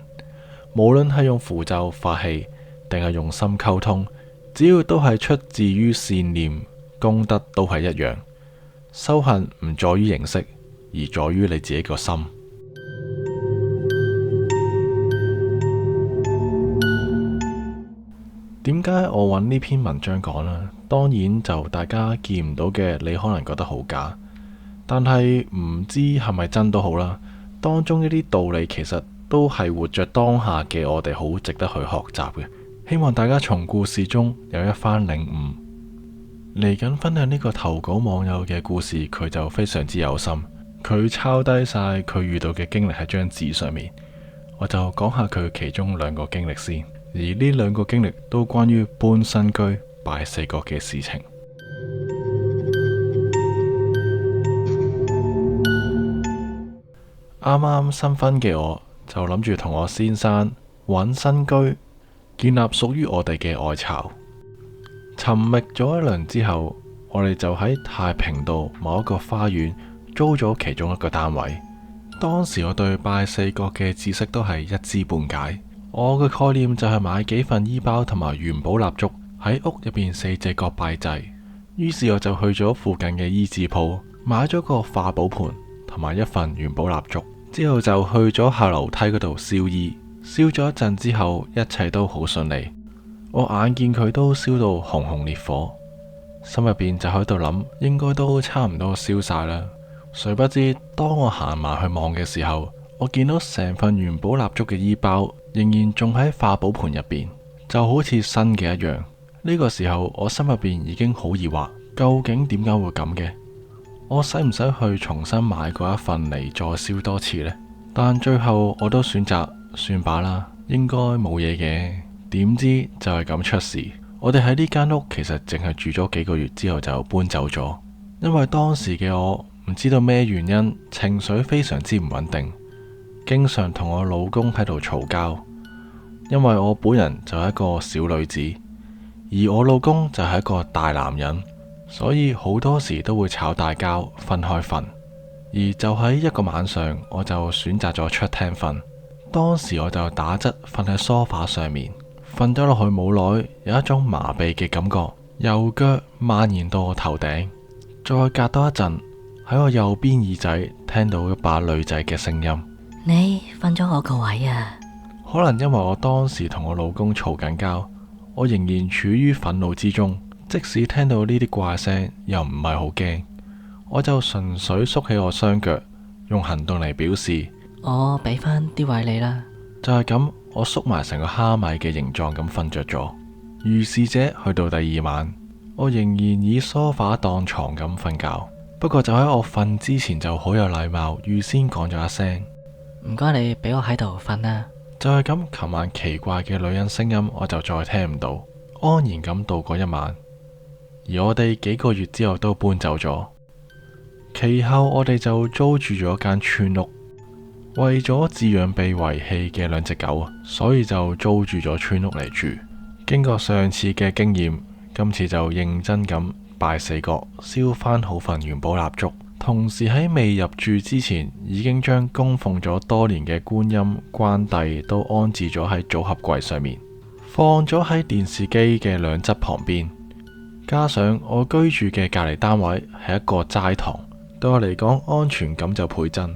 無論係用符咒法器，定係用心溝通，只要都係出自於善念，功德都係一樣。修行唔在於形式，而在於你自己個心。點解我揾呢篇文章講呢？當然就大家見唔到嘅，你可能覺得好假，但係唔知係咪真都好啦。當中一啲道理其實都係活着當下嘅我哋好值得去學習嘅。希望大家從故事中有一番領悟。嚟緊分享呢個投稿網友嘅故事，佢就非常之有心，佢抄低晒佢遇到嘅經歷喺張紙上面。我就講下佢其中兩個經歷先，而呢兩個經歷都關於搬新居、拜四角嘅事情。啱啱新婚嘅我就諗住同我先生揾新居，建立屬於我哋嘅愛巢。尋覓咗一輪之後，我哋就喺太平道某一個花園租咗其中一個單位。當時我對拜四角嘅知識都係一知半解，我嘅概念就係買幾份衣包同埋元寶蠟燭喺屋入邊四隻角拜祭。於是我就去咗附近嘅衣紙鋪買咗個化寶盤同埋一份元寶蠟燭。之後就去咗下樓梯嗰度燒衣，燒咗一陣之後，一切都好順利。我眼見佢都燒到熊熊烈火，心入邊就喺度諗，應該都差唔多燒晒啦。誰不知當我行埋去望嘅時候，我見到成份元寶蠟燭嘅衣包仍然仲喺化寶盤入邊，就好似新嘅一樣。呢個時候我心入邊已經好疑惑，究竟點解會咁嘅？我使唔使去重新買過一份嚟再燒多次呢？但最後我都選擇算罷啦，應該冇嘢嘅。點知就係咁出事，我哋喺呢間屋其實淨係住咗幾個月之後就搬走咗，因為當時嘅我唔知道咩原因，情緒非常之唔穩定，經常同我老公喺度嘈交。因為我本人就係一個小女子，而我老公就係一個大男人，所以好多時都會吵大交，分開瞓。而就喺一個晚上，我就選擇咗出廳瞓。當時我就打側瞓喺梳化上面，瞓咗落去冇耐，有一種麻痹嘅感覺，右腳蔓延到我頭頂。再隔多一陣，喺我右邊耳仔聽到一把女仔嘅聲音。你瞓咗我個位啊？可能因為我當時同我老公嘈緊交，我仍然處於憤怒之中，即使聽到呢啲怪聲，又唔係好驚。我就純粹縮起我雙腳，用行動嚟表示，我俾翻啲位你啦。就係咁，我縮埋成個蝦米嘅形狀咁瞓着咗。如是者去到第二晚，我仍然以梳化當床咁瞓覺。不過就喺我瞓之前就好有禮貌，預先講咗一聲，唔該你俾我喺度瞓啦。就係咁，琴晚奇怪嘅女人聲音我就再聽唔到，安然咁度過一晚。而我哋幾個月之後都搬走咗。其後我哋就租住咗間村屋，為咗飼養被遺棄嘅兩隻狗，所以就租住咗村屋嚟住。經過上次嘅經驗，今次就認真咁拜四角，燒翻好份元寶蠟燭，同時喺未入住之前，已經將供奉咗多年嘅觀音、關帝都安置咗喺組合櫃上面，放咗喺電視機嘅兩側旁邊。加上我居住嘅隔離單位係一個齋堂，對我嚟講安全感就倍增。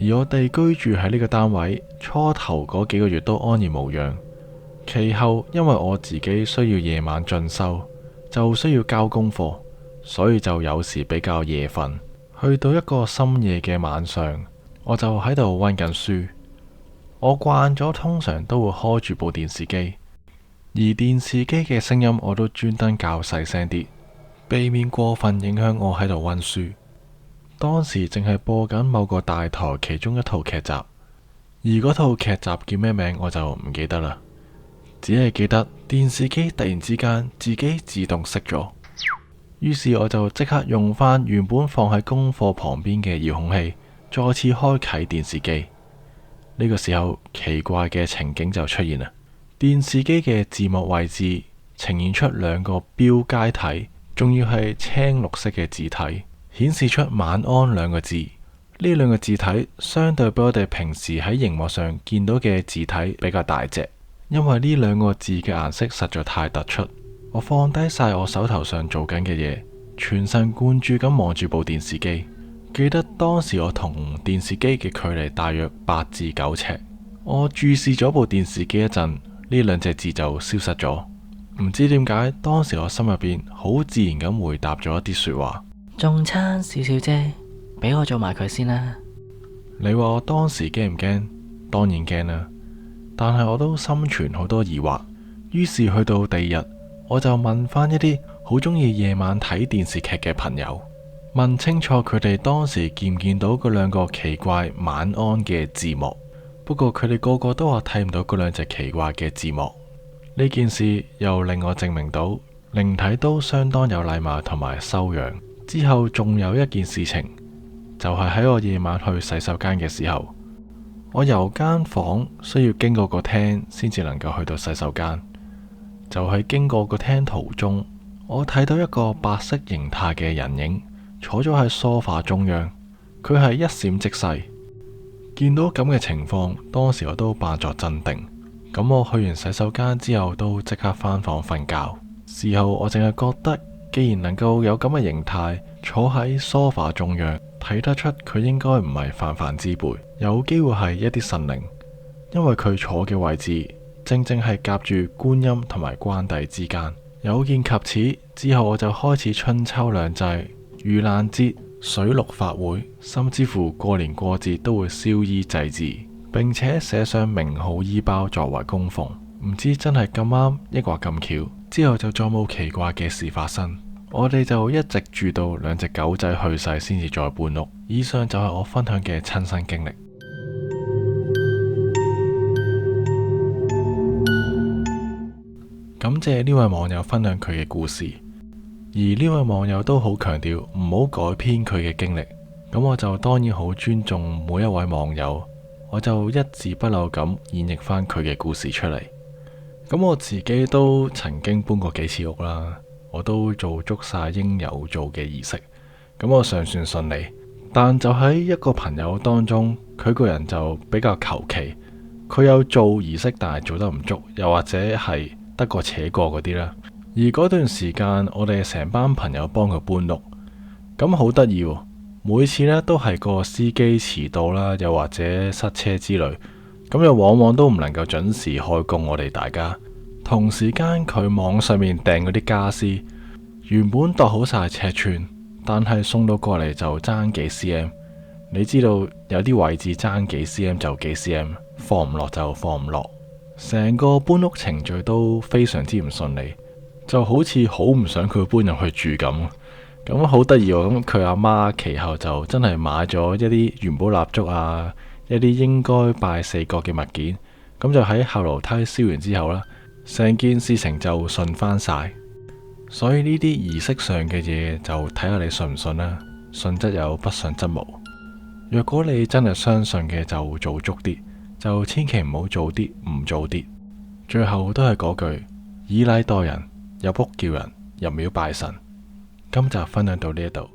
而我哋居住喺呢個單位，初頭嗰幾個月都安然無恙。其後因為我自己需要夜晚進修，就需要交功課，所以就有時比較夜瞓。去到一個深夜嘅晚上，我就喺度溫緊書。我慣咗通常都會開住部電視機，而電視機嘅聲音我都專登較細聲啲，避免過分影響我喺度溫書。當時淨係播緊某個大台其中一套劇集，而嗰套劇集叫咩名我就唔記得啦，只係記得電視機突然之間自己自動熄咗。於是我就即刻用返原本放喺功課旁邊嘅遙控器，再次開啟電視機。呢個時候奇怪嘅情景就出現啦，電視機嘅字幕位置呈現出兩個標楷體，仲要係青綠色嘅字體，顯示出晚安兩個字。呢兩個字體相對比我哋平時喺熒幕上見到嘅字體比較大隻，因為呢兩個字嘅顏色實在太突出。我放低晒我手頭上做緊嘅嘢，全神貫注咁望住部電視機。記得當時我同電視機嘅距離大約8至9尺。我注視咗部電視機一陣，呢兩隻字就消失咗。唔知點解，當時我心入邊好自然咁回答咗一啲說話。仲差少少啫，俾我做埋佢先啦。你話我當時驚唔驚？當然驚啦，但係我都心存好多疑惑。於是去到第二日，我就問返一啲好中意夜晚睇電視劇嘅朋友，問清楚佢哋當時見唔見到嗰兩個奇怪晚安嘅字幕。不過佢哋個個都話睇唔到嗰兩隻奇怪嘅字幕。呢件事又令我證明到靈體都相當有禮貌同埋修養。之後仲有一件事情，就係喺我夜晚去洗手間嘅時候，我由間房需要經過個廳先至能夠去到洗手間。就係經過個廳途中，我睇到一個白色形態嘅人影坐咗喺梳化中央，佢係一閃即逝。見到咁嘅情況，當時我都扮作鎮定。咁我去完洗手間之後，都即刻返房瞓覺。事後我淨係覺得，既然能夠有咁嘅形態坐喺梳化中央，睇得出佢應該唔係泛泛之輩，有機會係一啲神靈，因為佢坐嘅位置正正係夾住觀音同埋關帝之間。有見及此，之後我就開始春秋兩祭、盂蘭節、水陸法會，甚至乎過年過節都會燒衣祭祀，並且寫上名號衣包作為供奉。唔知真係咁啱，抑或咁巧，之後就再冇奇怪嘅事發生。我哋就一直住到兩隻狗仔去世先至再搬屋。以上就係我分享嘅親身經歷。咁謝呢位網友分享佢嘅故事，而呢位網友都好強調唔好改編佢嘅經歷。咁我就當然好尊重每一位網友，我就一字不漏咁演繹翻佢嘅故事出嚟。咁我自己都曾經搬過幾次屋啦，我都做足晒應有做嘅儀式，咁我尚算順利。但就喺一個朋友當中，佢個人就比較求其，佢有做儀式，但係做得唔足，又或者係得過且過嗰啲啦。而嗰段時間，我哋成班朋友幫佢搬屋，咁好得意喎。每次呢都係個司機遲到啦，又或者塞車之類，咁又往往都唔能夠準時開工。我哋大家同時間，佢網上面訂嗰啲家私，原本度好晒尺寸，但係送到過嚟就爭幾 cm。你知道有啲位置爭幾 cm 就幾 cm， 放唔落就放唔落。成個搬屋程序都非常之唔順利，就好似好唔想佢搬入去住咁。咁好得意喎！咁佢阿媽其後就真係買咗一啲元寶蠟燭啊，一啲應該拜四角嘅物件，咁就喺後樓梯燒完之後啦，成件事情就順翻晒。所以呢啲儀式上嘅嘢就睇下你信唔信啦，信則有，不信則無。若果你真係相信嘅，就做足啲，就千祈唔好做啲唔做啲。最後都係嗰句，以禮待人，入屋叫人，入廟拜神。今集分享到呢一度。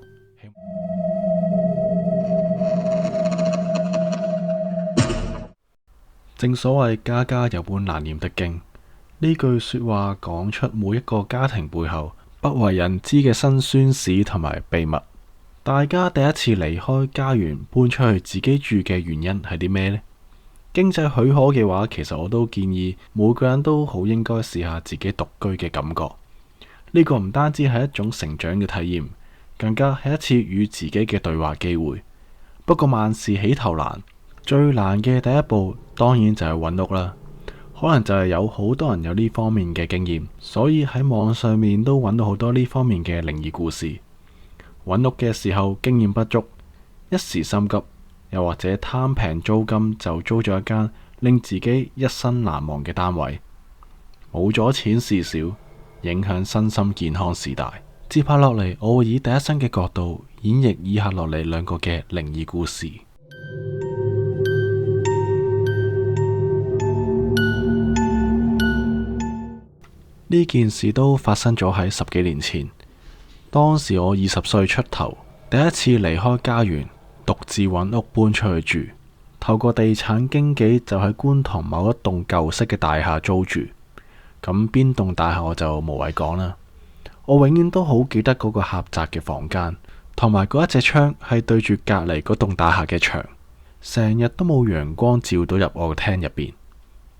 正所謂家家有本難念的經，呢句說話講出每一個家庭背後不為人知嘅辛酸史同埋秘密。大家第一次離開家園搬出去自己住嘅原因係啲咩呢？經濟許可嘅話，其實我都建議每個人都好應該試下自己獨居嘅感覺。呢個唔單止係一種成長嘅體驗，更加係一次與自己嘅對話機會。不過萬事起頭難，最難嘅第一步當然就係揾屋啦。可能就係有好多人有呢方面嘅經驗，所以喺網上面都揾到好多呢方面嘅靈異故事。揾屋嘅時候經驗不足，一時心急，又或者貪平租金就租咗一間令自己一生難忘嘅單位。冇咗錢事小，影響身心健康事大。接下落嚟，我會以第一身嘅角度演繹以下落嚟兩個嘅靈異故事。呢件事都發生咗喺10幾年前，當時我20歲出頭，第一次離開家園，獨自揾屋搬出去住。透過地產經紀就喺觀塘某一棟舊式嘅大廈租住。咁邊棟大廈我就無謂講啦。我永遠都好記得嗰個狹窄嘅房間，同埋嗰一隻窗係對住隔籬嗰棟大廈嘅牆，成日都冇陽光照到入我嘅廳入邊。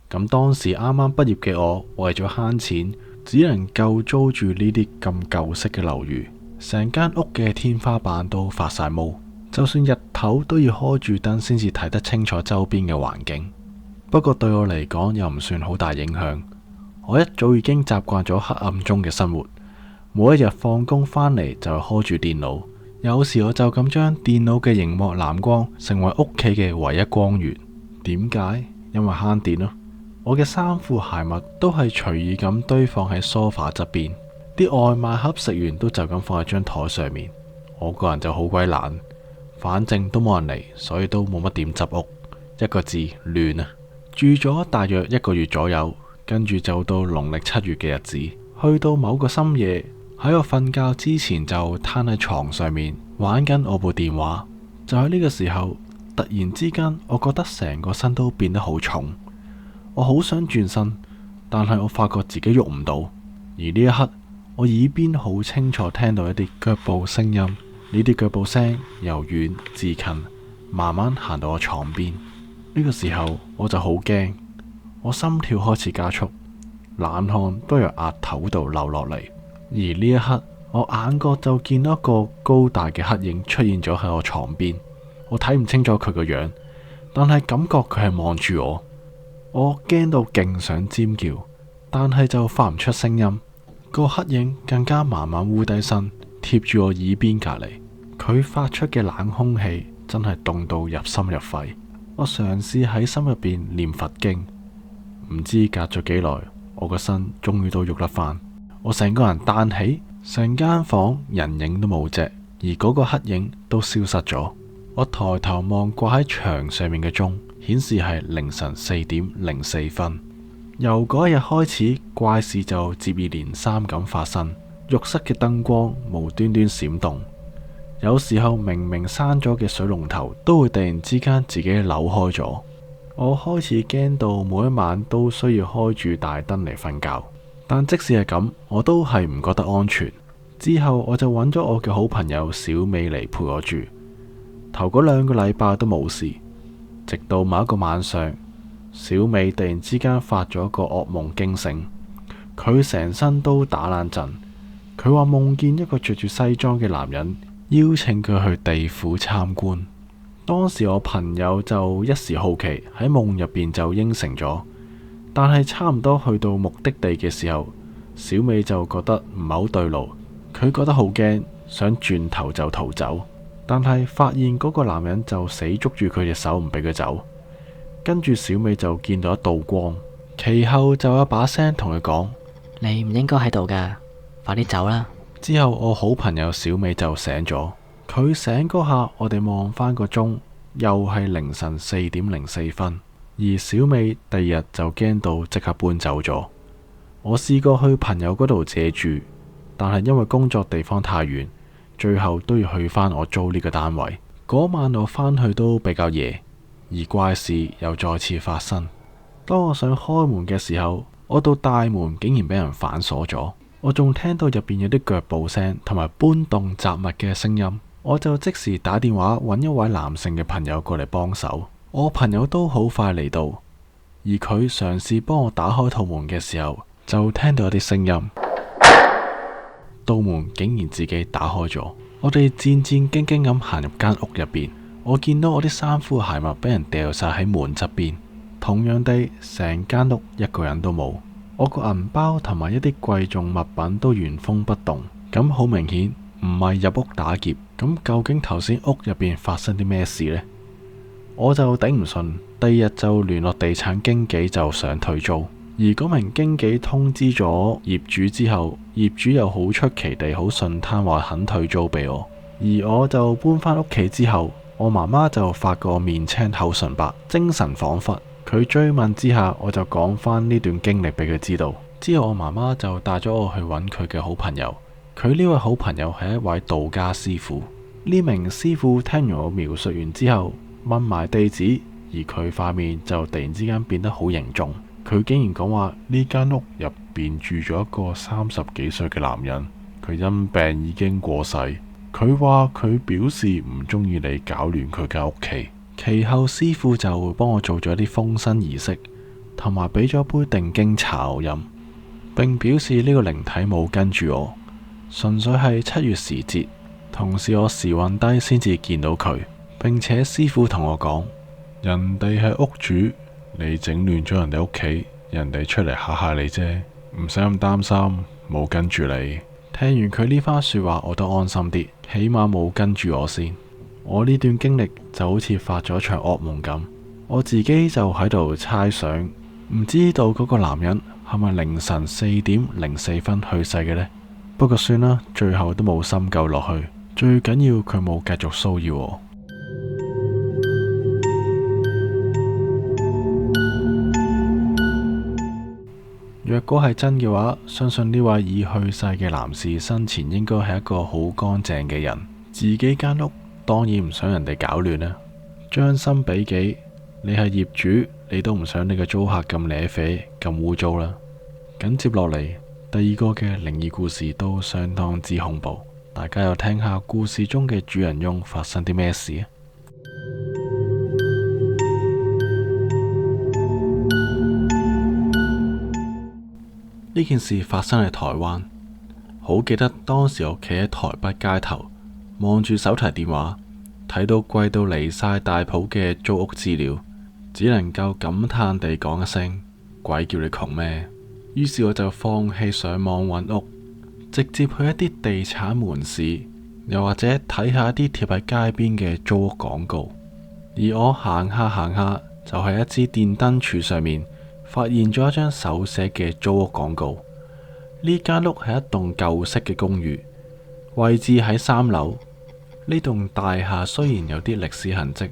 咁當時啱啱畢業嘅我，為咗慳錢，只能夠租住呢啲咁舊式嘅樓宇，成間屋嘅天花板都發晒毛，就算日頭都要開住燈先至睇得清楚周邊嘅環境。不過對我嚟講又唔算好大影響。我一早已經習慣咗黑暗中嘅生活，每一日放工返嚟就開住電腦，有時我就咁將電腦嘅熒幕藍光成為屋企嘅唯一光源。點解？因為慳電咯。我嘅衫褲鞋襪都係隨意咁堆放喺梳化側邊，啲外賣盒食完都就咁放喺張台上面。我個人就好鬼懶，反正都冇人嚟，所以都冇乜點執屋。一個字，亂啊！住咗大約1個月左右。跟住就到農曆7月嘅日子，去到某個深夜，喺我瞓覺之前就攤喺床上面玩緊我部電話。就喺呢個時候，突然之間我覺得成個身都變得好重，我好想轉身，但係我發覺自己喐唔到。而呢一刻，我耳邊好清楚聽到一啲腳步聲音，呢啲腳步聲由遠至近，慢慢行到我床邊。呢個時候我就好驚。我心跳開始加速，冷汗都由額頭度流落嚟。而呢一刻，我眼角就見到一個高大嘅黑影出現咗喺我床邊。我睇唔清楚佢個樣，但係感覺佢係望住我。我驚到勁想尖叫，但係就發唔出聲音。個黑影更加慢慢烏低身，貼住我耳邊隔籬。佢發出嘅冷空氣真係凍到入心入肺。我嘗試喺心入邊念佛經。唔知隔咗幾耐，我個身終於都喐得返，我成個人彈起，成間房人影都冇隻，而嗰個黑影都消失咗。我抬頭望掛喺牆上面嘅鐘，顯示係凌晨4:04。由嗰一日開始，怪事就接二連三咁發生。浴室嘅燈光無端端閃動，有時候明明閂咗嘅水龍頭都會突然之間自己扭開咗。我開始驚到每一晚都需要開住大燈嚟瞓覺，但即使係咁，我都係唔覺得安全。之後我就揾咗我嘅好朋友小美嚟陪我住，頭嗰2個禮拜都冇事，直到某一個晚上，小美突然之間發咗個噩夢驚醒，佢成身都打冷震。佢話夢見一個着住西裝嘅男人邀請佢去地府參觀。當時我朋友就一時好奇，喺夢入邊就應承咗，但係差唔多去到目的地嘅時候，小美就覺得唔係好對路，佢覺得好驚，想轉頭就逃走，但係發現嗰個男人就死捉住佢隻手唔俾佢走。跟住小美就見到一道光，其後就有把聲同佢講：你唔應該喺度噶，快啲走啦！之後我好朋友小美就醒咗，佢醒嗰下，我哋望返個鐘，又係凌晨4:04。而小美第二日就驚到即刻搬走咗。我試過去朋友嗰度借住，但係因為工作地方太遠，最後都要去返我租呢個單位。嗰晚我返去都比較夜，而怪事又再次發生。當我想開門嘅時候，我到大門竟然俾人反鎖咗。我仲聽到入邊有啲腳步聲同埋搬動雜物嘅聲音，我就即時打電話揾一位男性嘅朋友過嚟幫手。我朋友都好快嚟到，而佢嘗試幫我打開套門嘅時候，就聽到有啲聲音，道門竟然自己打開咗。我哋戰戰兢兢咁行入間屋入邊，我見到我啲衫褲鞋襪俾人掉晒喺門側邊，同樣地，成間屋一個人都冇。我個銀包同埋一啲貴重物品都原封不動，咁好明顯唔係入屋打劫。咁究竟頭先屋入邊發生啲咩事呢？我就頂唔順，第二日就聯絡地產經紀就想退租，而嗰名經紀通知咗業主之後，業主又好出奇地好順攤話肯退租俾我。而我就搬返屋企之後，我媽媽就發覺我面青口唇白，精神恍惚。佢追問之下，我就講返呢段經歷俾佢知道。之後我媽媽就帶咗我去揾佢嘅好朋友。佢呢位好朋友係一位道家師傅。呢名師傅聽完我描述完之後，問埋地址，而佢塊面就突然之間變得好凝重。佢竟然講話呢間屋入邊住咗一個30幾歲嘅男人，佢因病已經過世。佢話佢表示唔中意你搞亂佢間屋企。其後師傅就幫我做咗一啲封身儀式，同埋俾咗杯定經茶我飲，並表示呢個靈體冇跟住我，純粹係7月時節，同時我時運低先至見到佢，並且師傅同我講，人哋係屋主，你整亂咗人哋屋企，人哋出嚟嚇嚇你啫，唔使咁擔心，冇跟住你。聽完佢呢番說話，我都安心啲，起碼冇跟住我先。我呢段經歷就好似發咗場噩夢咁，我自己就喺度猜想，唔知道嗰個男人係咪凌晨4:04去世嘅呢？不過算啦，最後都冇深究落去，最緊要佢冇繼續騷擾我。若果係真嘅話，相信呢位已去世嘅男士生前應該係一個好乾淨嘅人，自己間屋當然唔想人哋搞亂啦，將心比己，你係業主，你都唔想你嘅租客咁瀨啡咁污糟啦。緊接落嚟，第二個嘅靈異故事都相當之恐怖，大家又聽下故事中嘅主人翁發生啲咩事啊？呢件事發生喺台灣，好記得當時我企喺台北街頭，望住手提電話，睇到貴到離晒大譜嘅租屋資料，只能夠感嘆地講一聲：鬼叫你窮咩？於是我就放棄上網揾屋，直接去一啲地產門市，又或者睇下一啲貼喺街邊嘅租屋廣告。而我行下行下，就喺一支電燈柱上面發現咗一張手寫嘅租屋廣告。呢間屋係一棟舊式嘅公寓，位置喺3樓。呢棟大廈雖然有啲歷史痕跡，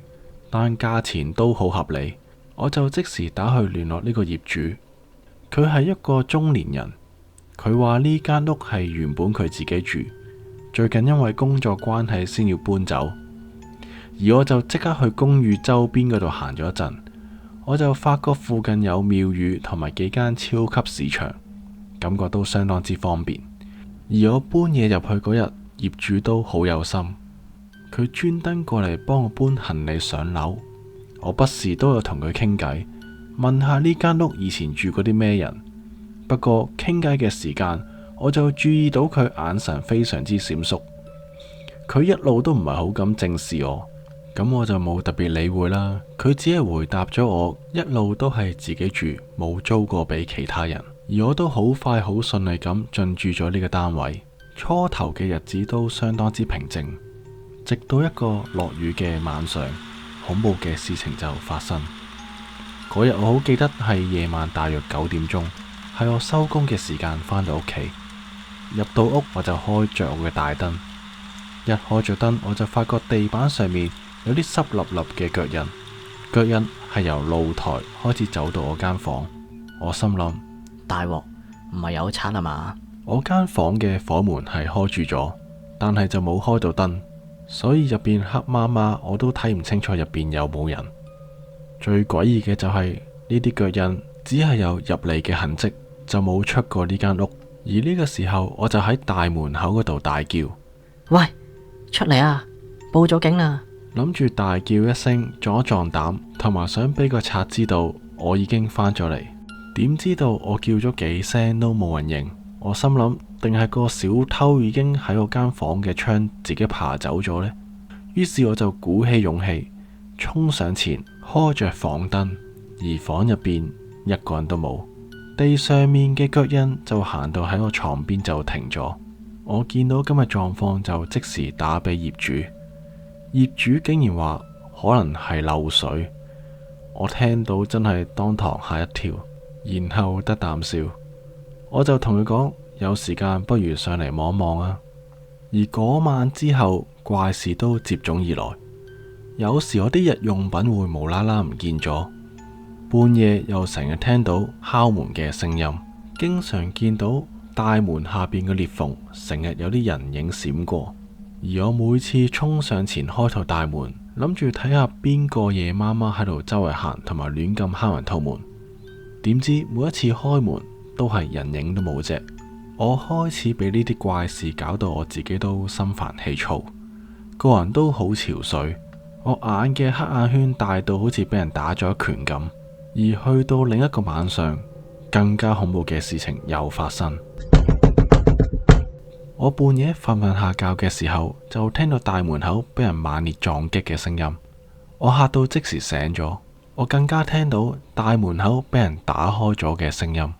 但價錢都好合理。我就即時打去聯絡呢個業主。佢係一個中年人，佢話呢間屋係原本佢自己住，最近因為工作關係先要搬走。而我就即刻去公寓周邊嗰度行咗一陣，我就發覺附近有廟宇同埋幾間超級市場，感覺都相當之方便。而我搬嘢入去嗰日，業主都好有心，佢專登過嚟幫我搬行李上樓。我不時都有同佢傾偈，問下呢間屋以前住過啲咩人。不過傾偈嘅時間，我就注意到佢眼神非常之閃縮，佢一路都唔係好咁正視我。咁我就冇特別理會啦。佢只係回答咗我，一路都係自己住，冇租過俾其他人。而我都好快好順利咁進駐咗呢個單位。初頭嘅日子都相當之平靜，直到一個落雨嘅晚上，恐怖嘅事情就發生。嗰日我好記得係夜晚大約9點鐘，係我收工嘅時間返到屋企。入到屋我就開着我嘅大燈，一開着燈我就發覺地板上面有啲濕立立嘅腳印，腳印係由露台開始走到我間房。我心諗，大鑊，唔係有賊啊嘛？我間房嘅火門係開住咗，但係就冇開到燈，所以入邊黑麻麻，我都睇唔清楚入邊有冇人。最詭異嘅就係呢啲腳印只係有入嚟嘅痕跡，就冇出過呢間屋。而呢個時候我就喺大門口嗰度大叫：喂，出嚟啊！報咗警啦！諗住大叫一聲壯一壯膽，同埋想俾個賊知道我已經返咗嚟。點知道我叫咗幾聲都冇人應。我心諗，定係個小偷已經喺我間房嘅窗自己爬走咗呢？於是我就鼓起勇氣衝上前，開着房燈，而房入邊一個人都冇。地上面嘅腳印就行到喺我床邊就停咗。我見到今日狀況就即時打俾業主。業主竟然話可能係漏水。我聽到真係當堂嚇一跳，然後得啖笑。我就同佢講，有時間不如上嚟望望啊。而嗰晚之後，怪事都接踵而來。有時我啲日用品會無啦啦唔見咗，半夜又成日聽到敲門嘅聲音，經常見到大門下邊嘅裂縫成日有啲人影閃過。而我每次衝上前開套大門，諗住睇下邊個夜媽媽喺度周圍行同埋亂咁敲人套門，點知每一次開門都係人影都冇隻。我開始俾呢啲怪事搞到我自己都心煩氣躁，個人都好憔悴。我眼嘅黑眼圈大到好似俾人打咗一拳咁。而去到另一個晚上，更加恐怖嘅事情又發生。我半夜瞓下覺嘅時候，就聽到大門口俾人猛烈撞擊嘅聲音，我嚇到即時醒咗。我更加聽到大門口俾人打開咗嘅聲音。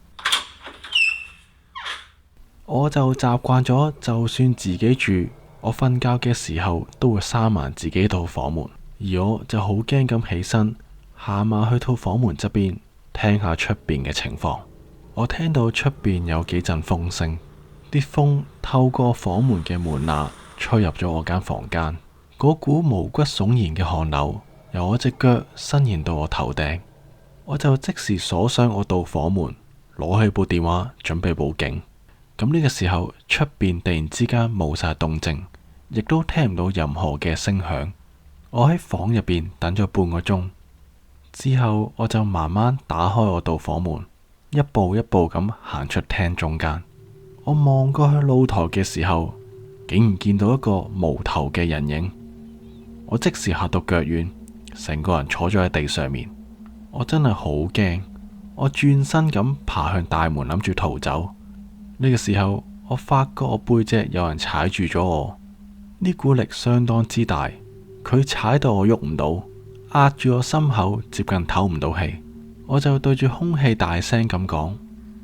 我就習慣咗，就算自己住，我瞓覺嘅時候都會閂埋自己套房門。而我就好驚咁起身，行埋去套房門側邊聽下出邊嘅情況。我聽到出邊有幾陣風聲，啲風透過房門嘅門罅吹入咗我間房間，嗰股毛骨悚然嘅寒流由我隻腳伸延到我頭頂。我就即時鎖上我道房門，攞起部電話準備報警。咁呢個時候，出邊突然之間冇晒動靜，亦都聽唔到任何嘅聲響。我喺房入邊等咗半個鐘之後，我就慢慢打開我道房門，一步一步咁行出廳中間。我望過去露台嘅時候，竟然見到一個無頭嘅人影。我即時嚇到腳軟，成個人坐咗喺地上面。我真係好驚，我轉身咁爬向大門，諗住逃走。呢個時候，我發覺我背脊有人踩住咗我，呢股力相當之大，佢踩到我喐唔到，壓住我心口，接近唞唔到氣。我就對住空氣大聲咁講：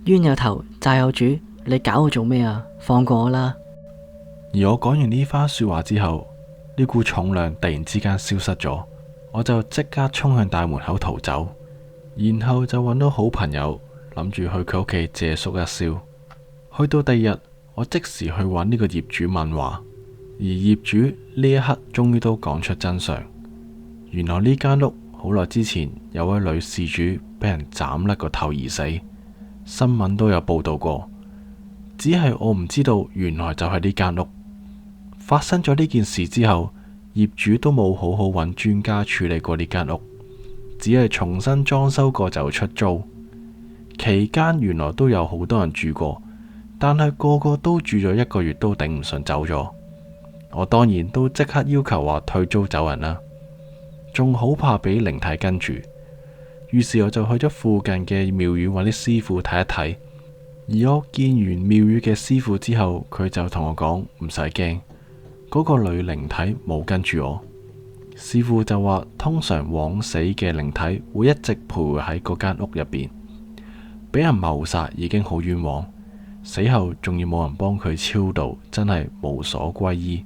冤有頭，債有主，你搞我做咩啊？放過我啦！而我講完呢番說話之後，呢股重量突然之間消失咗，我就即刻衝向大門口逃走。然後就揾到好朋友，諗住去佢屋企借宿一宵。去到第二日，我即時去揾呢個業主問話，而業主呢一刻終於都講出真相。原來呢間屋好耐之前有位女事主俾人斬甩個頭而死，新聞都有報道過。只係我唔知道，原來就係呢間屋。發生咗呢件事之後，業主都冇好好揾專家處理過呢間屋，只係重新裝修過就出租。期間原來都有好多人住過，但係個個都住咗1個月都頂唔順走咗。我當然都即刻要求話退租走人啦，仲好怕俾靈體跟住，於是我就去咗附近嘅廟宇揾啲師傅睇一睇。而我見完廟宇嘅師傅之後，佢就同我講唔使驚，嗰個女靈體冇跟住我。師傅就話通常枉死嘅靈體會一直徘徊喺嗰間屋入邊，俾人謀殺已經好冤枉，死後仲要冇人幫佢超度，真係無所歸依。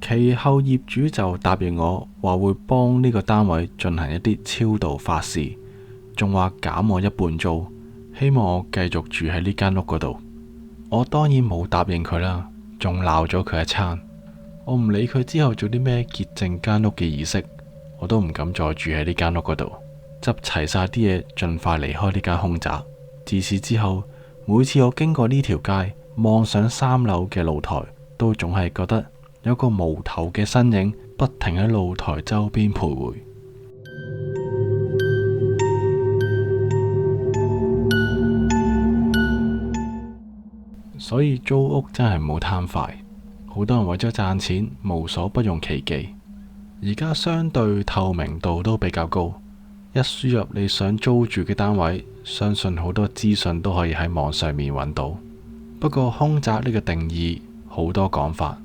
其後業主就答應我話會幫呢個單位進行一啲超度法事，仲話減我一半租，希望我繼續住喺呢間屋嗰度。我當然冇答應佢啦，仲鬧咗佢一餐。我唔理佢之後做啲咩潔淨間屋嘅儀式，我都唔敢再住喺呢間屋嗰度，執齊晒啲嘢，盡快離開呢間空宅。自此之後，每次我經過呢條街，望上3樓嘅露台，都總係覺得有個無頭嘅身影不停喺露台周邊徘徊。所以租屋真係唔好貪快，好多人為咗賺錢無所不用其極。而家相對透明度都比較高，一輸入你想租住嘅單位，相信好多資訊都可以喺網上面揾到。不過凶宅呢個定義好多講法，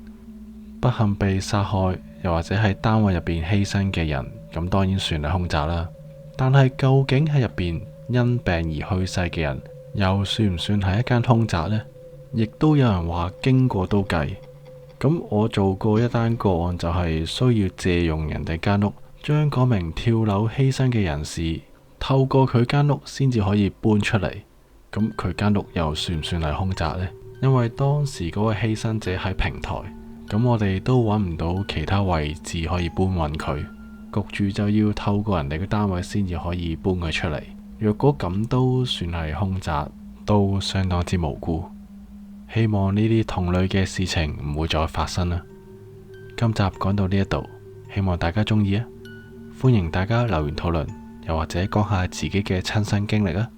不幸被殺害又或者喺單位入邊犧牲嘅人，咁當然算係凶宅啦。但係究竟喺入邊因病而去世嘅人，又算唔算係一間凶宅呢？亦都有人話經過都計。咁我做過一單個案，就係需要借用人哋間屋，將嗰名跳樓犧牲嘅人士透過佢間屋先至可以搬出嚟。咁佢間屋又算唔算係凶宅呢？因為當時嗰位犧牲者喺平台，咁我哋都揾唔到其他位置可以搬運佢，焗住就要透過人哋嘅單位先至可以搬佢出嚟。若果咁都算係凶宅，都相當之無辜。希望呢啲同類嘅事情唔會再發生啦。今集講到呢一度，希望大家鍾意啊！歡迎大家留言討論，又或者講下自己嘅親身經歷啊！